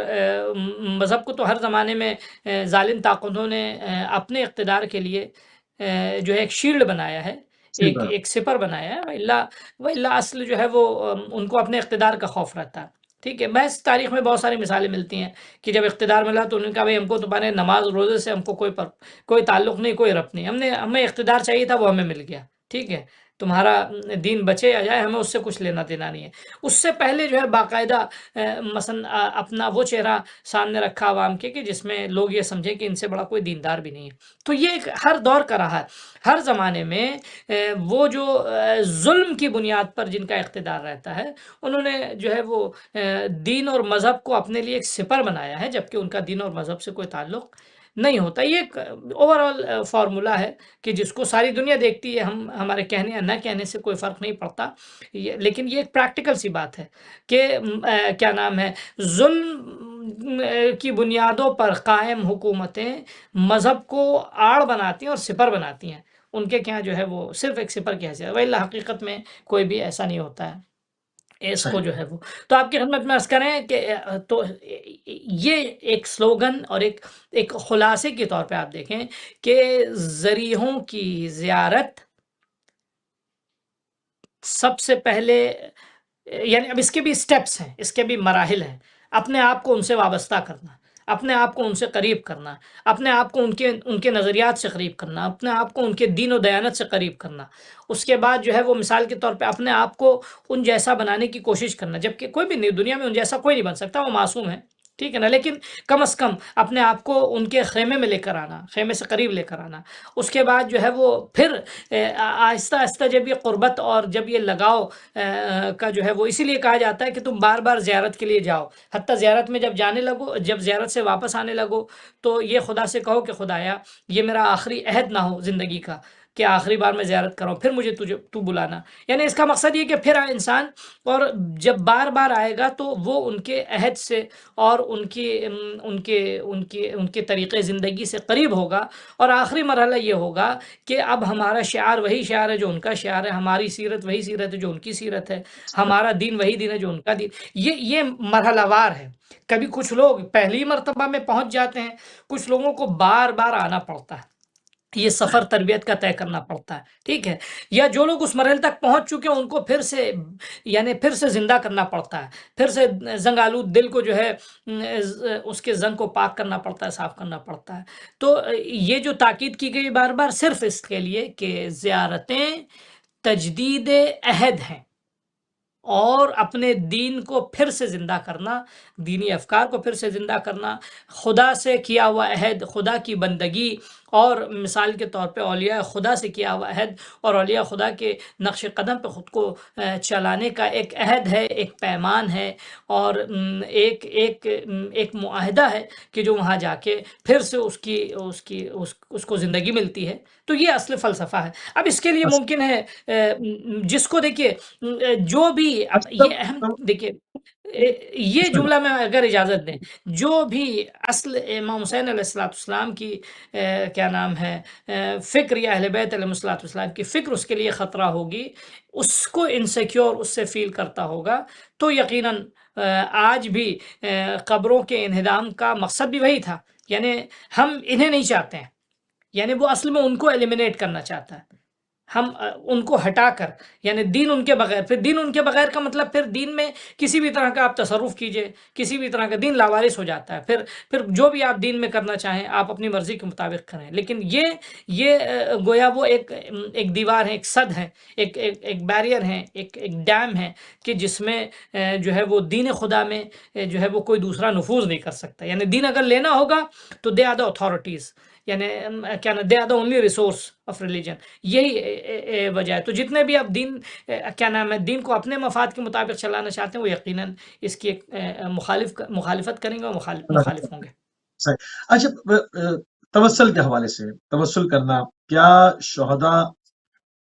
مذہب کو تو ہر زمانے میں ظالم طاقتوں نے اپنے اقتدار کے لیے جو ہے ایک شیلڈ بنایا ہے، ایک سپر بنایا ہے، وإلا اصل جو ہے وہ ان کو اپنے اقتدار کا خوف رہتا ہے، ٹھیک ہے۔ محض تاریخ میں بہت ساری مثالیں ملتی ہیں کہ جب اقتدار ملا تو انہوں نے کہا بھائی ہم کو تمہارے نماز روزے سے ہم کو کوئی تعلق نہیں، کوئی ربط نہیں، ہمیں اقتدار چاہیے تھا، وہ ہمیں مل گیا، ٹھیک ہے، تمہارا دین بچے یا جائے ہمیں اس سے کچھ لینا دینا نہیں ہے۔ اس سے پہلے جو ہے باقاعدہ مثلا اپنا وہ چہرہ سامنے رکھا عوام کے کہ جس میں لوگ یہ سمجھیں کہ ان سے بڑا کوئی دیندار بھی نہیں ہے۔ تو یہ ایک ہر دور کا رہا ہے، ہر زمانے میں وہ جو ظلم کی بنیاد پر جن کا اقتدار رہتا ہے، انہوں نے جو ہے وہ دین اور مذہب کو اپنے لیے ایک سپر بنایا ہے، جبکہ ان کا دین اور مذہب سے کوئی تعلق نہیں ہوتا۔ یہ ایک اوور آل فارمولہ ہے کہ جس کو ساری دنیا دیکھتی ہے، ہمارے کہنے یا نہ کہنے سے کوئی فرق نہیں پڑتا، لیکن یہ ایک پریکٹیکل سی بات ہے کہ کیا نام ہے، ظلم کی بنیادوں پر قائم حکومتیں مذہب کو آڑ بناتی ہیں اور سپر بناتی ہیں، ان کے کیا جو ہے وہ صرف ایک سپر کی حیثیت ہے، وإلا حقیقت میں کوئی بھی ایسا نہیں ہوتا ہے اس کو صحیح جو ہے وہ۔ تو آپ کی خدمت میں عرض کریں کہ تو یہ ایک سلوگن اور ایک خلاصے کے طور پہ آپ دیکھیں کہ ذریحوں کی زیارت سب سے پہلے، یعنی اب اس کے بھی سٹیپس ہیں، اس کے بھی مراحل ہیں، اپنے آپ کو ان سے وابستہ کرنا، اپنے آپ کو ان سے قریب کرنا، اپنے آپ کو ان کے نظریات سے قریب کرنا، اپنے آپ کو ان کے دین و دیانت سے قریب کرنا، اس کے بعد جو ہے وہ مثال کے طور پہ اپنے آپ کو ان جیسا بنانے کی کوشش کرنا، جبکہ کوئی بھی نہیں، دنیا میں ان جیسا کوئی نہیں بن سکتا، وہ معصوم ہے، ٹھیک ہے نا، لیکن کم از کم اپنے آپ کو ان کے خیمے میں لے کر آنا، خیمے سے قریب لے کر آنا۔ اس کے بعد جو ہے وہ پھر آہستہ آہستہ جب یہ قربت اور جب یہ لگاؤ کا جو ہے وہ، اسی لیے کہا جاتا ہے کہ تم بار بار زیارت کے لیے جاؤ، حتیٰ زیارت میں جب جانے لگو، جب زیارت سے واپس آنے لگو تو یہ خدا سے کہو کہ خدایا یہ میرا آخری عہد نہ ہو زندگی کا کہ آخری بار میں زیارت کروں، پھر مجھے تو بلانا، یعنی اس کا مقصد یہ کہ پھر آئے انسان، اور جب بار بار آئے گا تو وہ ان کے عہد سے اور ان کے طریقے زندگی سے قریب ہوگا، اور آخری مرحلہ یہ ہوگا کہ اب ہمارا شعار وہی شعار ہے جو ان کا شعار ہے، ہماری سیرت وہی سیرت ہے جو ان کی سیرت ہے، ہمارا دین وہی دین ہے جو ان کا دین۔ یہ مرحلہ وار ہے، کبھی کچھ لوگ پہلی مرتبہ میں پہنچ جاتے ہیں، کچھ لوگوں کو بار بار آنا پڑتا ہے، یہ سفر تربیت کا طے کرنا پڑتا ہے، ٹھیک ہے، یا جو لوگ اس مرحلے تک پہنچ چکے ہیں ان کو پھر سے زندہ کرنا پڑتا ہے، پھر سے زنگ آلود دل کو جو ہے اس کے زنگ کو پاک کرنا پڑتا ہے، صاف کرنا پڑتا ہے۔ تو یہ جو تاکید کی گئی بار بار صرف اس کے لیے کہ زیارتیں تجدید عہد ہیں، اور اپنے دین کو پھر سے زندہ کرنا، دینی افکار کو پھر سے زندہ کرنا، خدا سے کیا ہوا عہد، خدا کی بندگی، اور مثال کے طور پہ اولیاء خدا سے کیا ہوا عہد اور اولیاء خدا کے نقش قدم پہ خود کو چلانے کا ایک عہد ہے، ایک پیمان ہے، اور ایک معاہدہ ہے کہ جو وہاں جا کے پھر سے اس کو زندگی ملتی ہے۔ تو یہ اصل فلسفہ ہے۔ اب اس کے لیے ممکن ہے جس کو دیکھیے جو بھی، اب یہ اہم دیکھیے، یہ جملہ میں اگر اجازت دیں، جو بھی اصل امام حسین علیہ السلام کی کیا نام ہے فکر، یا اہل بیت علیہ السلام کی فکر اس کے لیے خطرہ ہوگی، اس کو انسیکیور اس سے فیل کرتا ہوگا، تو یقیناً آج بھی قبروں کے انہدام کا مقصد بھی وہی تھا، یعنی ہم انہیں نہیں چاہتے ہیں، یعنی وہ اصل میں ان کو ایلیمینیٹ کرنا چاہتا ہے، ہم ان کو ہٹا کر، یعنی دین ان کے بغیر، پھر دین ان کے بغیر کا مطلب پھر دین میں کسی بھی طرح کا آپ تصرف کیجئے، کسی بھی طرح کا دین لاوارث ہو جاتا ہے، پھر جو بھی آپ دین میں کرنا چاہیں آپ اپنی مرضی کے مطابق کریں، لیکن یہ گویا وہ ایک دیوار ہے، ایک سد ہے، ایک بیریئر ہے، ایک ڈیم ہے کہ جس میں جو ہے وہ دین خدا میں جو ہے وہ کوئی دوسرا نفوذ نہیں کر سکتا، یعنی دین اگر لینا ہوگا تو دے آر دا اتھارٹیز، یعنی کیا نا they are the only resource of religion, یہی وجہ ہے۔ تو جتنے بھی اب دین کیا نام ہے دین کو اپنے مفاد کے مطابق چلانا چاہتے ہیں، وہ یقیناً اس کی ایک مخالفت کریں گے اور مخالف ہوں گے۔ صحیح۔ اچھا، توسل کے حوالے سے، توسل کرنا، کیا شہداء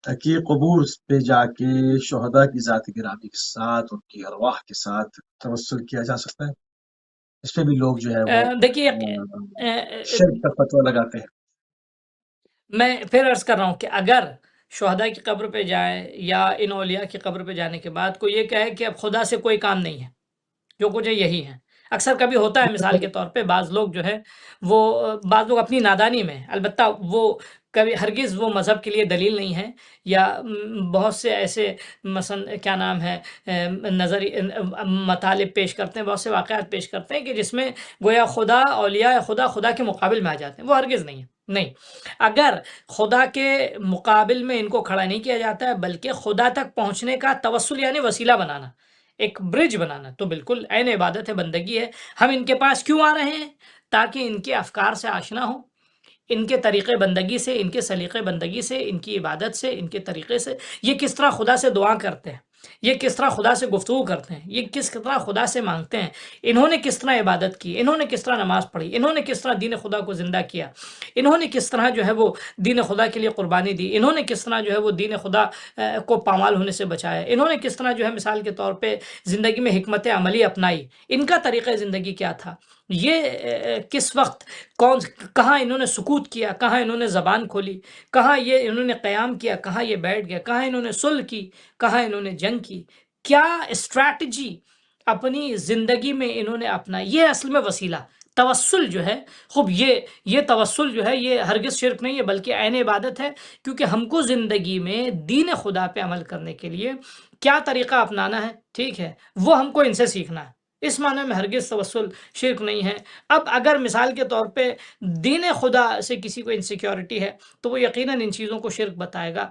کی قبور پہ جا کے شہداء کی ذات گرامی کے ساتھ، ان کی ارواح کے ساتھ توسل کیا جا سکتا ہے؟ اس پہ بھی لوگ جو ہے وہ دیکھیے شرک کا فتویٰ لگاتے ہیں۔ میں پھر عرض کر رہا ہوں کہ اگر شہداء کی قبر پہ جائے یا ان اولیاء کی قبر پہ جانے کے بعد کوئی یہ کہے کہ اب خدا سے کوئی کام نہیں ہے، جو کچھ ہے یہی ہے، اکثر کبھی ہوتا ہے مثال کے طور پہ بعض لوگ جو ہے وہ بعض لوگ اپنی نادانی میں، البتہ وہ کبھی ہرگز وہ مذہب کے لیے دلیل نہیں ہے، یا بہت سے ایسے مثلا کیا نام ہے نظری مطالب پیش کرتے ہیں، بہت سے واقعات پیش کرتے ہیں کہ جس میں گویا خدا، اولیاء خدا کے مقابل میں آ جاتے ہیں، وہ ہرگز نہیں ہے۔ نہیں، اگر خدا کے مقابل میں ان کو کھڑا نہیں کیا جاتا ہے بلکہ خدا تک پہنچنے کا توسل یعنی وسیلہ بنانا، ایک برج بنانا، تو بالکل عین عبادت ہے، بندگی ہے۔ ہم ان کے پاس کیوں آ رہے ہیں؟ تاکہ ان کے افکار سے آشنا ہو، ان کے طریقے بندگی سے، ان کے سلیقے بندگی سے، ان کی عبادت سے، ان کے طریقے سے، یہ کس طرح خدا سے دعا کرتے ہیں، یہ کس طرح خدا سے گفتگو کرتے ہیں، یہ کس طرح خدا سے مانگتے ہیں، انہوں نے کس طرح عبادت کی، انہوں نے کس طرح نماز پڑھی، انہوں نے کس طرح دین خدا کو زندہ کیا، انہوں نے کس طرح جو ہے وہ دین خدا کے لیے قربانی دی، انہوں نے کس طرح جو ہے وہ دین خدا کو پامال ہونے سے بچایا، انہوں نے کس طرح جو ہے مثال کے طور پہ زندگی میں حکمت عملی اپنائی، ان کا طریقہ زندگی کیا تھا، یہ کس وقت کہاں انہوں نے سکوت کیا، کہاں انہوں نے زبان کھولی، کہاں یہ انہوں نے قیام کیا، کہاں یہ بیٹھ گیا، کہاں انہوں نے صلح کی، کہاں انہوں نے جنگ کی، کیا اسٹریٹجی اپنی زندگی میں انہوں نے اپنا، یہ اصل میں وسیلہ توسل جو ہے۔ خوب یہ توسل جو ہے یہ ہرگز شرک نہیں ہے بلکہ عین عبادت ہے، کیونکہ ہم کو زندگی میں دین خدا پہ عمل کرنے کے لیے کیا طریقہ اپنانا ہے، ٹھیک ہے، وہ ہم کو ان سے سیکھنا ہے۔ اس معنی میں ہرگز توسل شرک نہیں ہے۔ اب اگر مثال کے طور پہ دین خدا سے کسی کو انسیکیورٹی ہے تو وہ یقیناً ان چیزوں کو شرک بتائے گا،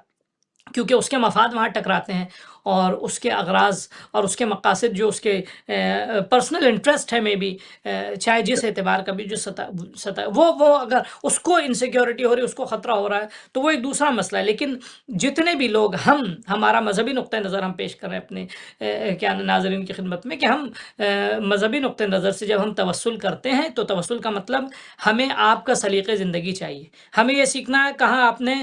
کیونکہ اس کے مفاد وہاں ٹکراتے ہیں، اور اس کے اغراض اور اس کے مقاصد جو اس کے پرسنل انٹرسٹ ہے، میں بھی چاہے جس اعتبار کا بھی جو سطح وہ اگر اس کو انسیکیورٹی ہو رہی ہے، اس کو خطرہ ہو رہا ہے تو وہ ایک دوسرا مسئلہ ہے۔ لیکن جتنے بھی لوگ ہمارا مذہبی نقطۂ نظر ہم پیش کر رہے ہیں اپنے کیا ناظرین کی خدمت میں، کہ ہم مذہبی نقطۂ نظر سے جب ہم توسل کرتے ہیں تو توسل کا مطلب ہمیں آپ کا سلیقے زندگی چاہیے، ہمیں یہ سیکھنا ہے کہاں آپ نے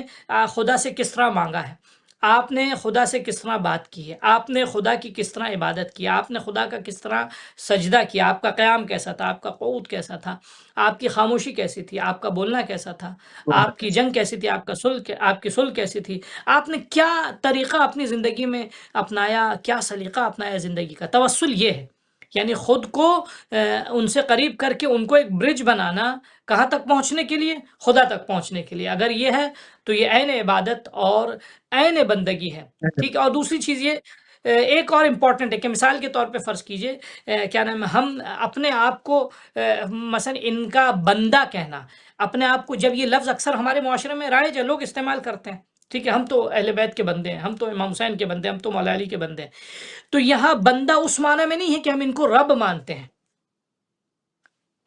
خدا سے کس طرح مانگا ہے، آپ نے خدا سے کس طرح بات کی ہے، آپ نے خدا کی کس طرح عبادت کی، آپ نے خدا کا کس طرح سجدہ کیا، آپ کا قیام کیسا تھا، آپ کا قعود کیسا تھا، آپ کی خاموشی کیسی تھی، آپ کا بولنا کیسا تھا، آپ کی جنگ کیسی تھی، آپ کی صلح کیسی تھی، آپ نے کیا طریقہ اپنی زندگی میں اپنایا، کیا سلیقہ اپنایا زندگی کا۔ توسل یہ ہے، یعنی خود کو ان سے قریب کر کے ان کو ایک برج بنانا، کہاں تک پہنچنے کے لیے؟ خدا تک پہنچنے کے لیے۔ اگر یہ ہے تو یہ عین عبادت اور عین بندگی ہے، ٹھیک ہے۔ اور دوسری چیز یہ ایک اور امپورٹنٹ ہے کہ مثال کے طور پہ فرض کیجئے کیا نام ہے، ہم اپنے آپ کو مثلا ان کا بندہ کہنا، اپنے آپ کو، جب یہ لفظ اکثر ہمارے معاشرے میں رائج ہے، لوگ استعمال کرتے ہیں، ٹھیک ہے، ہم تو اہل بیت کے بندے ہیں، ہم تو امام حسین کے بندے ہیں، ہم تو مولا علی کے بندے ہیں، تو یہاں بندہ اس معنی میں نہیں ہے کہ ہم ان کو رب مانتے ہیں،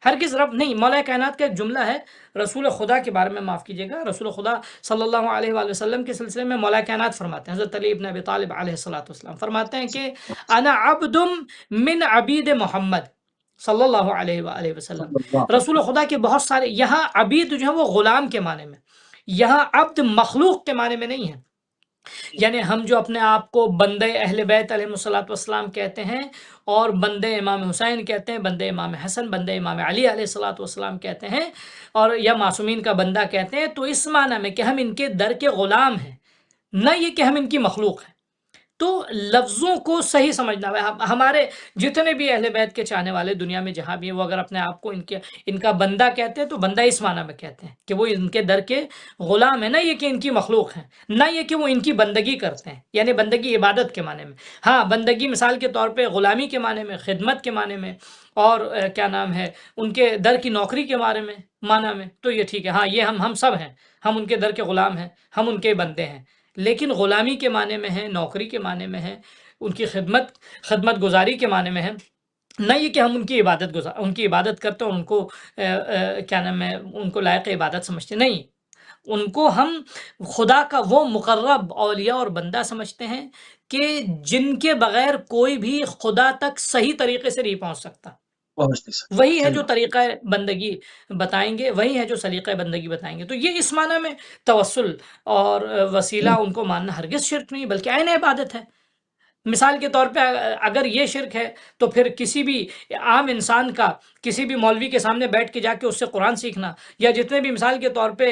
ہرگز رب نہیں۔ مولا کائنات کا ایک جملہ ہے رسول خدا کے بارے میں، معاف کیجیے گا، رسول خدا صلی اللہ علیہ وآلہ وسلم کے سلسلے میں مولا کائنات فرماتے ہیں، حضرت علی ابن ابی طالب علیہ الصلوۃ والسلام فرماتے ہیں کہ انا عبد من عبید محمد صلی اللہ علیہ وآلہ وسلم۔ رسول خدا کے بہت سارے، یہاں عبید جو ہے وہ غلام کے معنی میں، یہاں عبد مخلوق کے معنی میں نہیں ہے، یعنی ہم جو اپنے آپ کو بندے اہل بیت علیہ الصلوۃ والسلام کہتے ہیں، اور بندے امام حسین کہتے ہیں، بندے امام حسن، بندے امام علی علیہ الصلوۃ والسلام کہتے ہیں، اور یا معصومین کا بندہ کہتے ہیں، تو اس معنی میں کہ ہم ان کے در کے غلام ہیں، نہ یہ کہ ہم ان کی مخلوق ہیں۔ تو لفظوں کو صحیح سمجھنا ہے۔ ہمارے جتنے بھی اہل بیت کے چاہنے والے دنیا میں جہاں بھی ہیں، وہ اگر اپنے آپ کو ان کا بندہ کہتے ہیں تو بندہ اس معنی میں کہتے ہیں کہ وہ ان کے در کے غلام ہیں، نہ یہ کہ ان کی مخلوق ہیں، نہ یہ کہ وہ ان کی بندگی کرتے ہیں، یعنی بندگی عبادت کے معنی میں۔ ہاں، بندگی مثال کے طور پہ غلامی کے معنی میں، خدمت کے معنی میں، اور کیا نام ہے ان کے در کی نوکری کے بارے میں، معنی میں، تو یہ ٹھیک ہے، ہاں یہ ہم سب ہیں، ہم ان کے در کے غلام ہیں، ہم ان کے بندے ہیں۔ لیکن غلامی کے معنی میں ہے، نوکری کے معنی میں ہے، ان کی خدمت گزاری کے معنی میں ہے، نہ یہ کہ ہم ان کی عبادت کرتے اور ان کو کیا نام ہے ان کو لائق عبادت سمجھتے، نہیں، ان کو ہم خدا کا وہ مقرب اولیاء اور بندہ سمجھتے ہیں کہ جن کے بغیر کوئی بھی خدا تک صحیح طریقے سے نہیں پہنچ سکتا۔ پہنچ نہیں سکتا، وہی ہے صحیح جو بات۔ طریقہ بندگی بتائیں گے، وہی ہے جو سلیقہ بندگی بتائیں گے۔ تو یہ اس معنی میں توسل اور وسیلہ ان کو ماننا ہرگز شرک نہیں بلکہ عین عبادت ہے۔ مثال کے طور پہ اگر یہ شرک ہے تو پھر کسی بھی عام انسان کا کسی بھی مولوی کے سامنے بیٹھ کے جا کے اس سے قرآن سیکھنا، یا جتنے بھی مثال کے طور پہ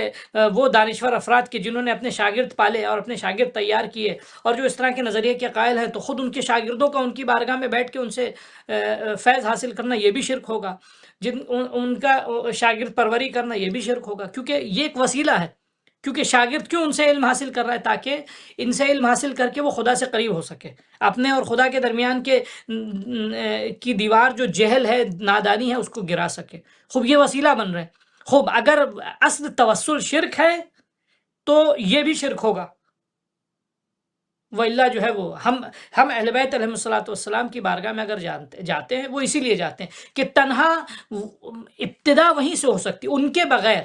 وہ دانشور افراد کے جنہوں نے اپنے شاگرد پالے اور اپنے شاگرد تیار کیے اور جو اس طرح کے نظریے کے قائل ہیں، تو خود ان کے شاگردوں کا ان کی بارگاہ میں بیٹھ کے ان سے فیض حاصل کرنا یہ بھی شرک ہوگا، ان کا شاگرد پروری کرنا یہ بھی شرک ہوگا، کیونکہ یہ ایک وسیلہ ہے۔ کیونکہ شاگرد کیوں ان سے علم حاصل کر رہا ہے؟ تاکہ ان سے علم حاصل کر کے وہ خدا سے قریب ہو سکے، اپنے اور خدا کے درمیان کی دیوار جو جہل ہے، نادانی ہے، اس کو گرا سکے۔ خوب یہ وسیلہ بن رہے ہیں۔ خوب اگر اصل توسل شرک ہے تو یہ بھی شرک ہوگا، وَإِلَّا جو ہے وہ ہم اہل بیت علیہم الصلوۃ والسلام کی بارگاہ میں اگر جاتے ہیں، وہ اسی لیے جاتے ہیں کہ تنہا ابتدا وہیں سے ہو سکتی ان کے بغیر،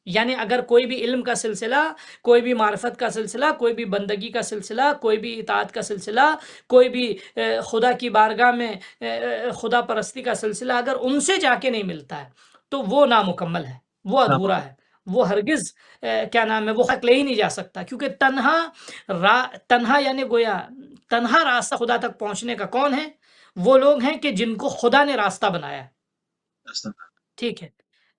یعنی اگر کوئی بھی علم کا سلسلہ، کوئی بھی معرفت کا سلسلہ، کوئی بھی بندگی کا سلسلہ، کوئی بھی اطاعت کا سلسلہ، کوئی بھی خدا کی بارگاہ میں خدا پرستی کا سلسلہ اگر ان سے جا کے نہیں ملتا ہے تو وہ نامکمل ہے، وہ ادھورا ہے، وہ ہرگز کیا نام ہے وہ حق لے ہی نہیں جا سکتا، کیونکہ تنہا یعنی گویا تنہا راستہ خدا تک پہنچنے کا کون ہے؟ وہ لوگ ہیں کہ جن کو خدا نے راستہ بنایا ہے، ٹھیک ہے،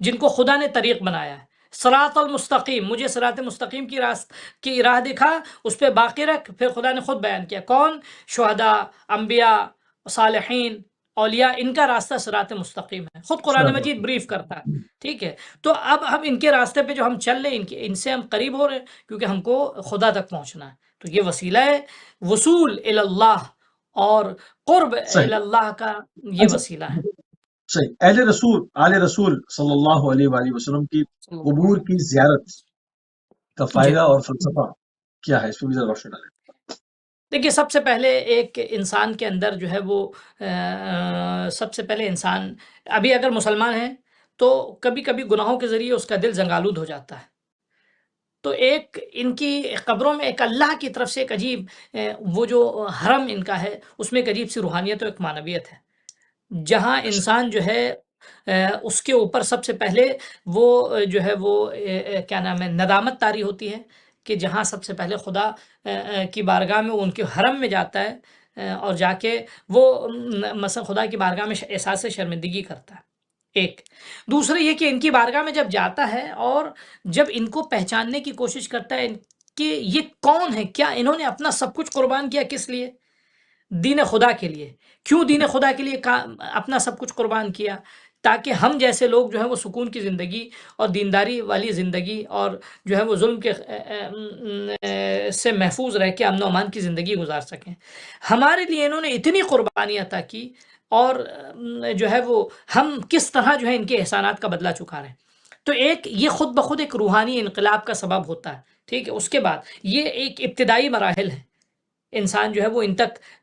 جن کو خدا نے طریق بنایا ہے۔ صراط المستقیم، مجھے صراط مستقیم کی راہ دکھا، اس پہ باقی رکھ، پھر خدا نے خود بیان کیا کون؟ شہداء، انبیاء، صالحین، اولیاء، ان کا راستہ صراط مستقیم ہے، خود قرآن مجید بریف کرتا ہے، ٹھیک ہے۔ تو اب ہم ان کے راستے پہ جو ہم چل رہے ہیں، ان سے ہم قریب ہو رہے ہیں، کیونکہ ہم کو خدا تک پہنچنا ہے، تو یہ وسیلہ ہے، وصول اللہ اور قرب صحیح، اللہ کا یہ اچھا، وسیلہ ہے۔ صحیح۔ آل رسول صلی اللہ علیہ وآلہ وسلم کی قبور کی زیارت کا جی، فائدہ اور فلسفہ کیا ہے؟ اس پہ بھی ذرا روشنی ڈالیں۔ دیکھیے سب سے پہلے ایک انسان کے اندر جو ہے وہ سب سے پہلے انسان ابھی اگر مسلمان ہے تو کبھی کبھی گناہوں کے ذریعے اس کا دل زنگالود ہو جاتا ہے، تو ایک ان کی قبروں میں ایک اللہ کی طرف سے ایک عجیب وہ جو حرم ان کا ہے اس میں ایک عجیب سی روحانیت اور ایک معنویت ہے، جہاں انسان جو ہے اس کے اوپر سب سے پہلے وہ جو ہے وہ کیا نام ہے ندامت طاری ہوتی ہے کہ جہاں سب سے پہلے خدا کی بارگاہ میں وہ ان کے حرم میں جاتا ہے اور جا کے وہ مثلا خدا کی بارگاہ میں احساس شرمندگی کرتا ہے، ایک دوسرا یہ کہ ان کی بارگاہ میں جب جاتا ہے اور جب ان کو پہچاننے کی کوشش کرتا ہے کہ یہ کون ہے، کیا انہوں نے اپنا سب کچھ قربان کیا، کس لیے؟ دین خدا کے لیے۔ کیوں دین خدا کے لیے اپنا سب کچھ قربان کیا؟ تاکہ ہم جیسے لوگ جو ہیں وہ سکون کی زندگی اور دینداری والی زندگی اور جو ہے وہ ظلم کے سے محفوظ رہ کے امن و امان کی زندگی گزار سکیں۔ ہمارے لیے انہوں نے اتنی قربانی عطا کی اور جو ہے وہ ہم کس طرح جو ہے ان کے احسانات کا بدلہ چکا رہے ہیں۔ تو ایک یہ خود بخود ایک روحانی انقلاب کا سبب ہوتا ہے، ٹھیک ہے۔ اس کے بعد یہ ایک ابتدائی مراحل ہے، انسان جو ہے وہ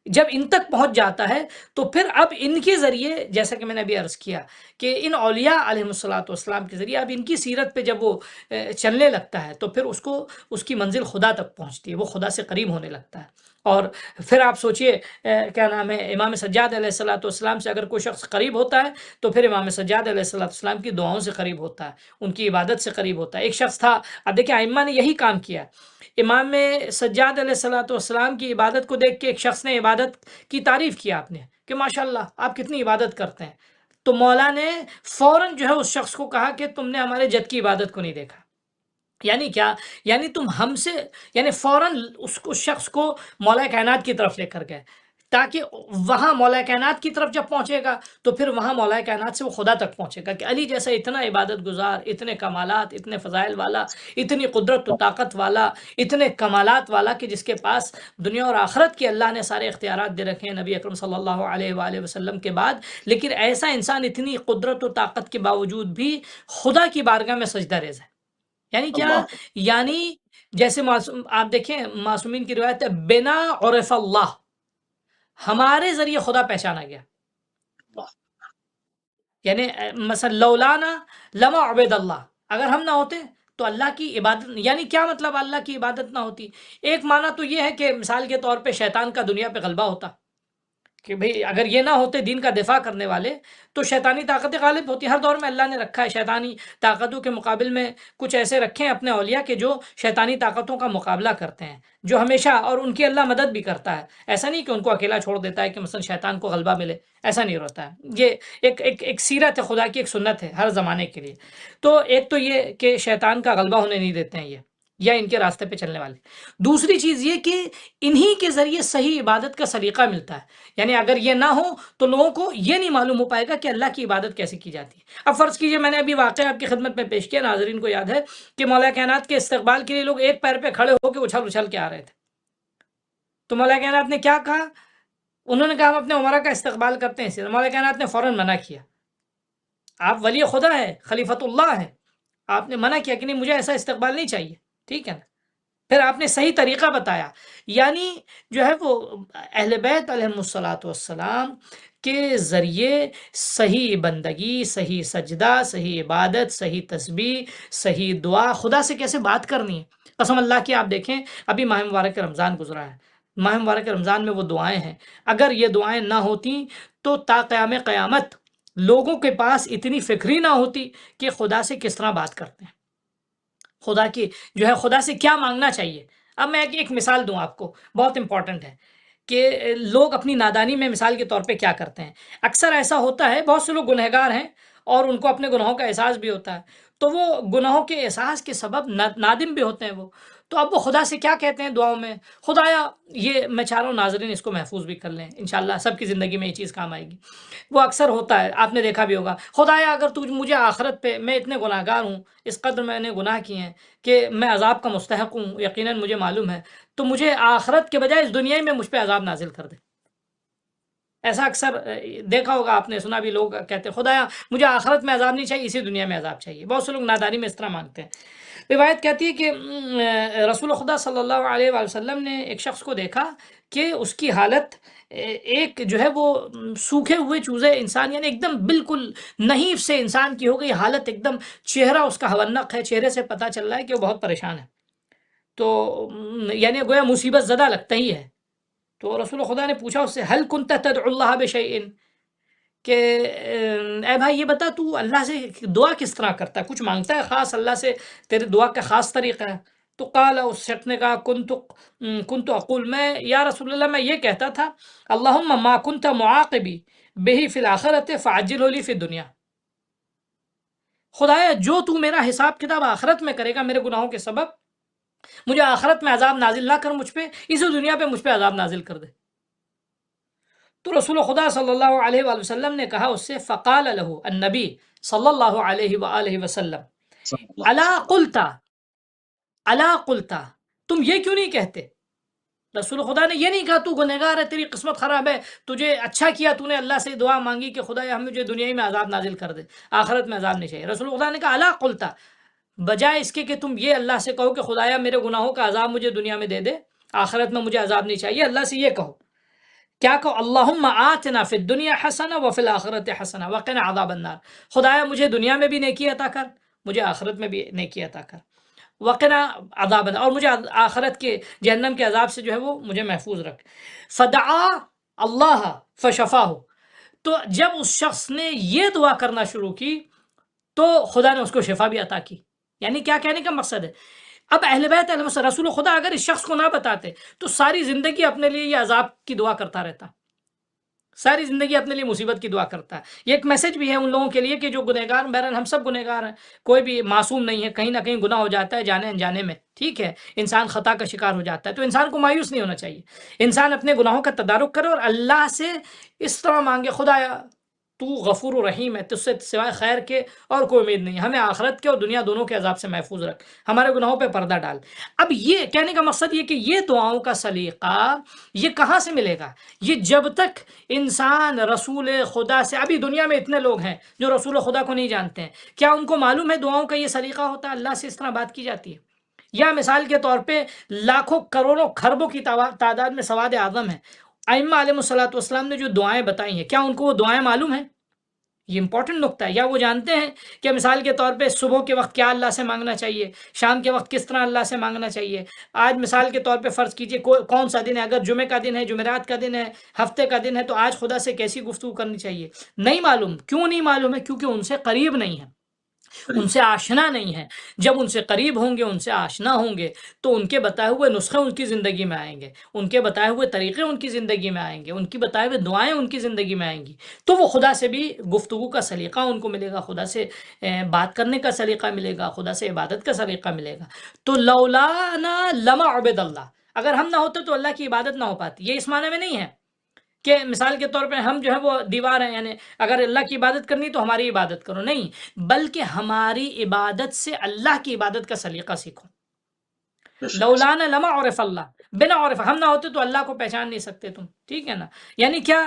جب ان تک پہنچ جاتا ہے تو پھر اب ان کے ذریعے جیسا کہ میں نے ابھی عرض کیا کہ ان اولیاء علیہم الصلوۃ والسلام کے ذریعے اب ان کی سیرت پہ جب وہ چلنے لگتا ہے تو پھر اس کی منزل خدا تک پہنچتی ہے، وہ خدا سے قریب ہونے لگتا ہے۔ اور پھر آپ سوچئے کیا نام ہے امام سجاد علیہ الصلوۃ والسلام سے اگر کوئی شخص قریب ہوتا ہے تو پھر امام سجاد علیہ الصلوۃ والسلام کی دعاؤں سے قریب ہوتا ہے، ان کی عبادت سے قریب ہوتا ہے۔ ایک شخص تھا، اب دیکھیں ائمہ نے یہی کام کیا، امام سجاد علیہ الصلوۃ والسلام کی عبادت کو دیکھ کے ایک شخص نے عبادت کی تعریف کیا آپ نے کہ ماشاءاللہ آپ کتنی عبادت کرتے ہیں، تو مولا نے فوراً جو ہے اس شخص کو کہا کہ تم نے ہمارے جد کی عبادت کو نہیں دیکھا۔ یعنی کیا؟ یعنی تم ہم سے، یعنی فوراً اس شخص کو مولا کائنات کی طرف لے کر گئے، تاکہ وہاں مولا کائنات کی طرف جب پہنچے گا تو پھر وہاں مولا کائنات سے وہ خدا تک پہنچے گا کہ علی جیسا اتنا عبادت گزار، اتنے کمالات، اتنے فضائل والا، اتنی قدرت و طاقت والا، اتنے کمالات والا کہ جس کے پاس دنیا اور آخرت کے اللہ نے سارے اختیارات دے رکھے ہیں نبی اکرم صلی اللہ علیہ وآلہ وسلم کے بعد، لیکن ایسا انسان اتنی قدرت و طاقت کے باوجود بھی خدا کی بارگاہ میں سجدہ ریز ہے۔ یعنی کیا؟ اللہ یعنی جیسے آپ دیکھیں معصومین کی روایت ہے بنا عرف اللہ، ہمارے ذریعے خدا پہچانا گیا، اللہ یعنی مثلا لولانا لما عبد اللہ، اگر ہم نہ ہوتے تو اللہ کی عبادت، یعنی کیا مطلب اللہ کی عبادت نہ ہوتی؟ ایک معنی تو یہ ہے کہ مثال کے طور پہ شیطان کا دنیا پہ غلبہ ہوتا، کہ بھئی اگر یہ نہ ہوتے دین کا دفاع کرنے والے تو شیطانی طاقتیں غالب ہوتی. ہر دور میں اللہ نے رکھا ہے شیطانی طاقتوں کے مقابل میں کچھ ایسے رکھے ہیں اپنے اولیاء کے جو شیطانی طاقتوں کا مقابلہ کرتے ہیں، جو ہمیشہ، اور ان کی اللہ مدد بھی کرتا ہے. ایسا نہیں کہ ان کو اکیلا چھوڑ دیتا ہے کہ مثلا شیطان کو غلبہ ملے، ایسا نہیں ہوتا ہے. یہ ایک سیرت ہے، خدا کی ایک سنت ہے ہر زمانے کے لیے. تو ایک تو یہ کہ شیطان کا غلبہ ہونے نہیں دیتے ہیں یہ، یا ان کے راستے پہ چلنے والے. دوسری چیز یہ کہ انہی کے ذریعے صحیح عبادت کا سلیقہ ملتا ہے. یعنی اگر یہ نہ ہو تو لوگوں کو یہ نہیں معلوم ہو پائے گا کہ اللہ کی عبادت کیسے کی جاتی ہے. اب فرض کیجئے میں نے ابھی واقعہ آپ کی خدمت میں پیش کیا، ناظرین کو یاد ہے کہ مولا کائنات کے استقبال کے لیے لوگ ایک پیر پہ کھڑے ہو کے اچھل اچھل کے آ رہے تھے. تو مولا کائنات نے کیا کہا؟ انہوں نے کہا ہم اپنے عمرہ کا استقبال کرتے ہیں. اسی مولا کائنات نے فوراً منع کیا. آپ ولی خدا ہے، خلیفۃ اللہ ہے، آپ نے منع کیا کہ نہیں، مجھے ایسا استقبال نہیں چاہیے. ٹھیک ہے نا؟ پھر آپ نے صحیح طریقہ بتایا. یعنی جو ہے وہ اہل بیت علیہم الصلاۃ والسلام کے ذریعے صحیح بندگی، صحیح سجدہ، صحیح عبادت، صحیح تسبیح، صحیح دعا، خدا سے کیسے بات کرنی ہے. قسم اللہ کی آپ دیکھیں ابھی ماہ مبارک رمضان گزرا ہے، ماہ مبارک رمضان میں وہ دعائیں ہیں، اگر یہ دعائیں نہ ہوتی تو تا قیام قیامت لوگوں کے پاس اتنی فکر ہی نہ ہوتی کہ خدا سے کس طرح بات کرتے ہیں، خدا کی جو ہے خدا سے کیا مانگنا چاہیے. اب میں ایک مثال دوں آپ کو، بہت امپورٹنٹ ہے کہ لوگ اپنی نادانی میں مثال کے طور پہ کیا کرتے ہیں. اکثر ایسا ہوتا ہے بہت سے لوگ گنہگار ہیں اور ان کو اپنے گناہوں کا احساس بھی ہوتا ہے، تو وہ گناہوں کے احساس کے سبب نادم بھی ہوتے ہیں وہ. تو اب وہ خدا سے کیا کہتے ہیں دعاؤں میں؟ خدایا، یہ میں چاہ رہا ہوں ناظرین اس کو محفوظ بھی کر لیں، انشاءاللہ سب کی زندگی میں یہ چیز کام آئے گی. وہ اکثر ہوتا ہے، آپ نے دیکھا بھی ہوگا، خدایا اگر تو مجھے آخرت پہ، میں اتنے گناہ گار ہوں، اس قدر میں نے گناہ کیے ہیں کہ میں عذاب کا مستحق ہوں، یقیناً مجھے معلوم ہے، تو مجھے آخرت کے بجائے اس دنیا ہی میں مجھ پہ عذاب نازل کر دے. ایسا اکثر دیکھا ہوگا آپ نے، سنا بھی، لوگ کہتے ہیں خدایا مجھے آخرت میں عذاب نہیں چاہیے، اسی دنیا میں عذاب چاہیے. بہت سے لوگ نادانی میں اس طرح مانگتے ہیں. روایت کہتی ہے کہ رسول خدا صلی اللہ علیہ وآلہ وسلم نے ایک شخص کو دیکھا کہ اس کی حالت ایک جو ہے وہ سوکھے ہوئے چوزے انسان، یعنی ایک دم بالکل نحیف سے انسان کی ہو گئی حالت، ایک دم چہرہ اس کا حونق ہے، چہرے سے پتہ چل رہا ہے کہ وہ بہت پریشان ہے. تو یعنی گویا مصیبت زدہ لگتا ہی ہے. تو رسول خدا نے پوچھا اس سے، حل کنت تدعو اللہ بشیء، کہ اے بھائی یہ بتا تو اللہ سے دعا کس طرح کرتا ہے، کچھ مانگتا ہے خاص اللہ سے، تیرے دعا کا خاص طریقہ ہے؟ تو قال، اس شخص نے کہا، کنت اقول، میں یا رسول اللہ میں یہ کہتا تھا، اللہم ما کنت معاقبی بہ فی الآخرۃ فعجلہ لی فی الدنیا. خدایا جو تو میرا حساب کتاب آخرت میں کرے گا میرے گناہوں کے سبب، مجھے آخرت میں عذاب نازل نہ کر مجھ پہ، اسی دنیا پہ مجھ پہ عذاب نازل کر دے. تو رسول خدا صلی اللہ علیہ وآلہ وسلم نے کہا اس سے، فقال له النبی صلی اللہ علیہ وآلہ وسلم، صلی اللہ علیہ الا وسلم. قلتا، الا قلتا، تم یہ کیوں نہیں کہتے؟ رسول خدا نے یہ نہیں کہا تو گنہگار ہے، تیری قسمت خراب ہے، تجھے اچھا کیا تو نے اللہ سے دعا مانگی کہ خدایا ہم مجھے دنیا میں عذاب نازل کر دے، آخرت میں عذاب نہیں چاہیے. رسول خدا نے کہا الا قلتا، بجائے اس کے کہ تم یہ اللہ سے کہو کہ خدایا میرے گناہوں کا عذاب مجھے دنیا میں دے دے، آخرت میں مجھے عذاب نہیں چاہیے، اللہ سے یہ کہو. کیا کہو؟ اللہم آتنا فی الدنیا حسنہ وفی الآخرت حسنہ وقنا عذاب النار. خدایا مجھے دنیا میں بھی نیکی عطا کر، مجھے آخرت میں بھی نیکی عطا کر، وقنا عذاب النار، اور مجھے آخرت کے جہنم کے عذاب سے جو ہے وہ مجھے محفوظ رکھ. فدعا اللہ فشفاہ، تو جب اس شخص نے یہ دعا کرنا شروع کی تو خدا نے اس کو شفا بھی عطا کی. یعنی کیا کہنے کا مقصد ہے؟ اب اہل بیت علیہ السلام، رسول خدا اگر اس شخص کو نہ بتاتے تو ساری زندگی اپنے لیے یہ عذاب کی دعا کرتا رہتا، ساری زندگی اپنے لیے مصیبت کی دعا کرتا ہے. یہ ایک میسج بھی ہے ان لوگوں کے لیے کہ جو گنہگار، بہرحال ہم سب گنہگار ہیں، کوئی بھی معصوم نہیں ہے، کہیں نہ کہیں گناہ ہو جاتا ہے جانے انجانے میں. ٹھیک ہے، انسان خطا کا شکار ہو جاتا ہے، تو انسان کو مایوس نہیں ہونا چاہیے. انسان اپنے گناہوں کا تدارک کرے اور اللہ سے اس طرح مانگے، خدایا تو غفور و رحیم ہے، تجھ سے سوائے خیر کے اور کوئی امید نہیں، ہمیں آخرت کے اور دنیا دونوں کے عذاب سے محفوظ رکھ، ہمارے گناہوں پہ پردہ ڈال. اب یہ کہنے کا مقصد یہ کہ یہ دعاؤں کا سلیقہ یہ کہاں سے ملے گا؟ یہ جب تک انسان رسول خدا سے، ابھی دنیا میں اتنے لوگ ہیں جو رسول خدا کو نہیں جانتے ہیں، کیا ان کو معلوم ہے دعاؤں کا یہ سلیقہ ہوتا ہے، اللہ سے اس طرح بات کی جاتی ہے؟ یا مثال کے طور پہ لاکھوں کروڑوں خربوں کی تعداد میں سواد اعظم ہے، ائمہ علیہ الصلوۃ والسلام نے جو دعائیں بتائی ہیں، کیا ان کو وہ دعائیں معلوم ہیں؟ یہ امپورٹنٹ نقطہ ہے. یا وہ جانتے ہیں کہ مثال کے طور پہ صبح کے وقت کیا اللہ سے مانگنا چاہیے، شام کے وقت کس طرح اللہ سے مانگنا چاہیے. آج مثال کے طور پہ فرض کیجئے کون سا دن ہے، اگر جمعہ کا دن ہے، جمعرات کا دن ہے، ہفتے کا دن ہے، تو آج خدا سے کیسی گفتگو کرنی چاہیے. نہیں معلوم. کیوں نہیں معلوم ہے؟ کیونکہ ان سے قریب نہیں ہے، ان سے آشنا نہیں ہے. جب ان سے قریب ہوں گے، ان سے آشنا ہوں گے، تو ان کے بتائے ہوئے نسخے ان کی زندگی میں آئیں گے، ان کے بتائے ہوئے طریقے ان کی زندگی میں آئیں گے، ان کی بتائے ہوئے دعائیں ان کی زندگی میں آئیں گی. تو وہ خدا سے بھی گفتگو کا سلیقہ ان کو ملے گا، خدا سے بات کرنے کا سلیقہ ملے گا، خدا سے عبادت کا سلیقہ ملے گا. تو لولانا لما عبد اللہ، اگر ہم نہ ہوتے تو اللہ کی عبادت نہ ہو پاتی. یہ اس معنی میں نہیں ہے کہ مثال کے طور پہ ہم جو ہے وہ دیوار ہیں، یعنی اگر اللہ کی عبادت کرنی تو ہماری عبادت کرو، نہیں، بلکہ ہماری عبادت سے اللہ کی عبادت کا سلیقہ سیکھو. لولانا لما عرف اللہ، بنا عرف، ہم نہ ہوتے تو اللہ کو پہچان نہیں سکتے تم. ٹھیک ہے نا. یعنی کیا؟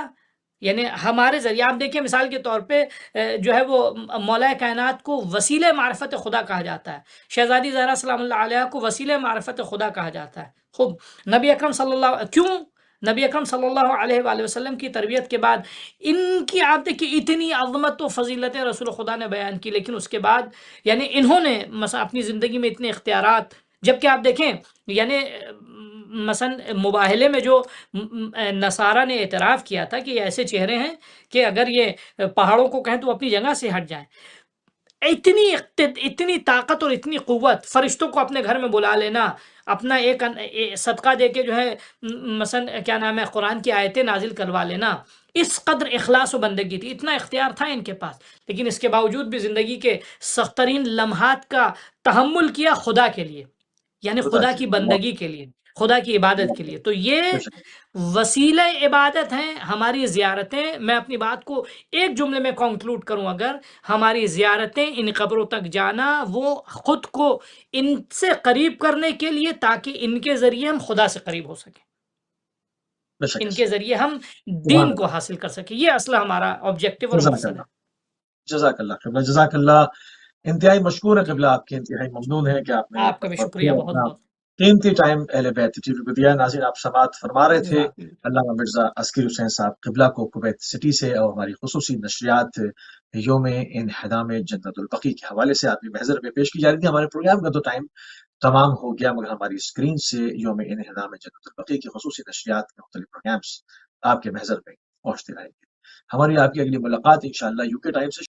یعنی ہمارے ذریعے آپ دیکھیں مثال کے طور پہ جو ہے وہ مولا کائنات کو وسیلہ معرفت خدا کہا جاتا ہے. شہزادی زہرا سلام اللہ علیہ کو وسیلہ معرفت خدا کہا جاتا ہے. خوب. نبی اکرم صلی اللہ، کیوں؟ نبی اکرم صلی اللہ علیہ وآلہ وسلم کی تربیت کے بعد ان کی آپ دیکھیں اتنی عظمت و فضیلت رسول خدا نے بیان کی، لیکن اس کے بعد یعنی انہوں نے مثلا اپنی زندگی میں اتنے اختیارات، جبکہ آپ دیکھیں یعنی مثلا مباہلے میں جو نصارہ نے اعتراف کیا تھا کہ یہ ایسے چہرے ہیں کہ اگر یہ پہاڑوں کو کہیں تو اپنی جگہ سے ہٹ جائیں. اتنی طاقت اور اتنی قوت، فرشتوں کو اپنے گھر میں بلا لینا، اپنا ایک صدقہ دے کے جو ہے مثلا کیا نام ہے قرآن کی آیتیں نازل کروا لینا، اس قدر اخلاص و بندگی تھی، اتنا اختیار تھا ان کے پاس. لیکن اس کے باوجود بھی زندگی کے سخت ترین لمحات کا تحمل کیا خدا کے لیے، یعنی خدا کی بندگی کے لیے، خدا کی عبادت کے لیے. تو یہ وسیلہ عبادت ہیں ہماری زیارتیں. میں اپنی بات کو ایک جملے میں کنکلوڈ کروں، اگر ہماری زیارتیں، ان قبروں تک جانا، وہ خود کو ان سے قریب کرنے کے لیے تاکہ ان کے ذریعے ہم خدا سے قریب ہو سکیں، ان کے ذریعے ہم دین کو حاصل کر سکیں. یہ اصل ہمارا آبجیکٹیو اور مقصد ہے. جزاک اللہ قبلہ، جزاک اللہ. انتہائی مشکور ہے قبلہ، آپ کی انتہائی ممنون ہے کہ آپ نے آپ کا بھی شکریہ بہت بہت. قیمتی ٹائم اہل بیت ٹی وی کو دیا. ناظرین، آپ سماعت فرما رہے تھے علامہ مرزا عسکری حسین صاحب قبلہ کو کویت سٹی سے، اور ہماری خصوصی نشریات یوم انہدام جنت البقیع کے حوالے سے آپ کی محضر میں پیش کی جا رہی تھی. ہمارے پروگرام کا تو ٹائم تمام ہو گیا، مگر ہماری اسکرین سے یوم انہدام جنت البقیع کی خصوصی نشریات کے مختلف پروگرامس آپ کے محضر میں پہنچتے رہیں گے. ہماری آپ کی اگلی ملاقات انشاءاللہ UK ٹائم سے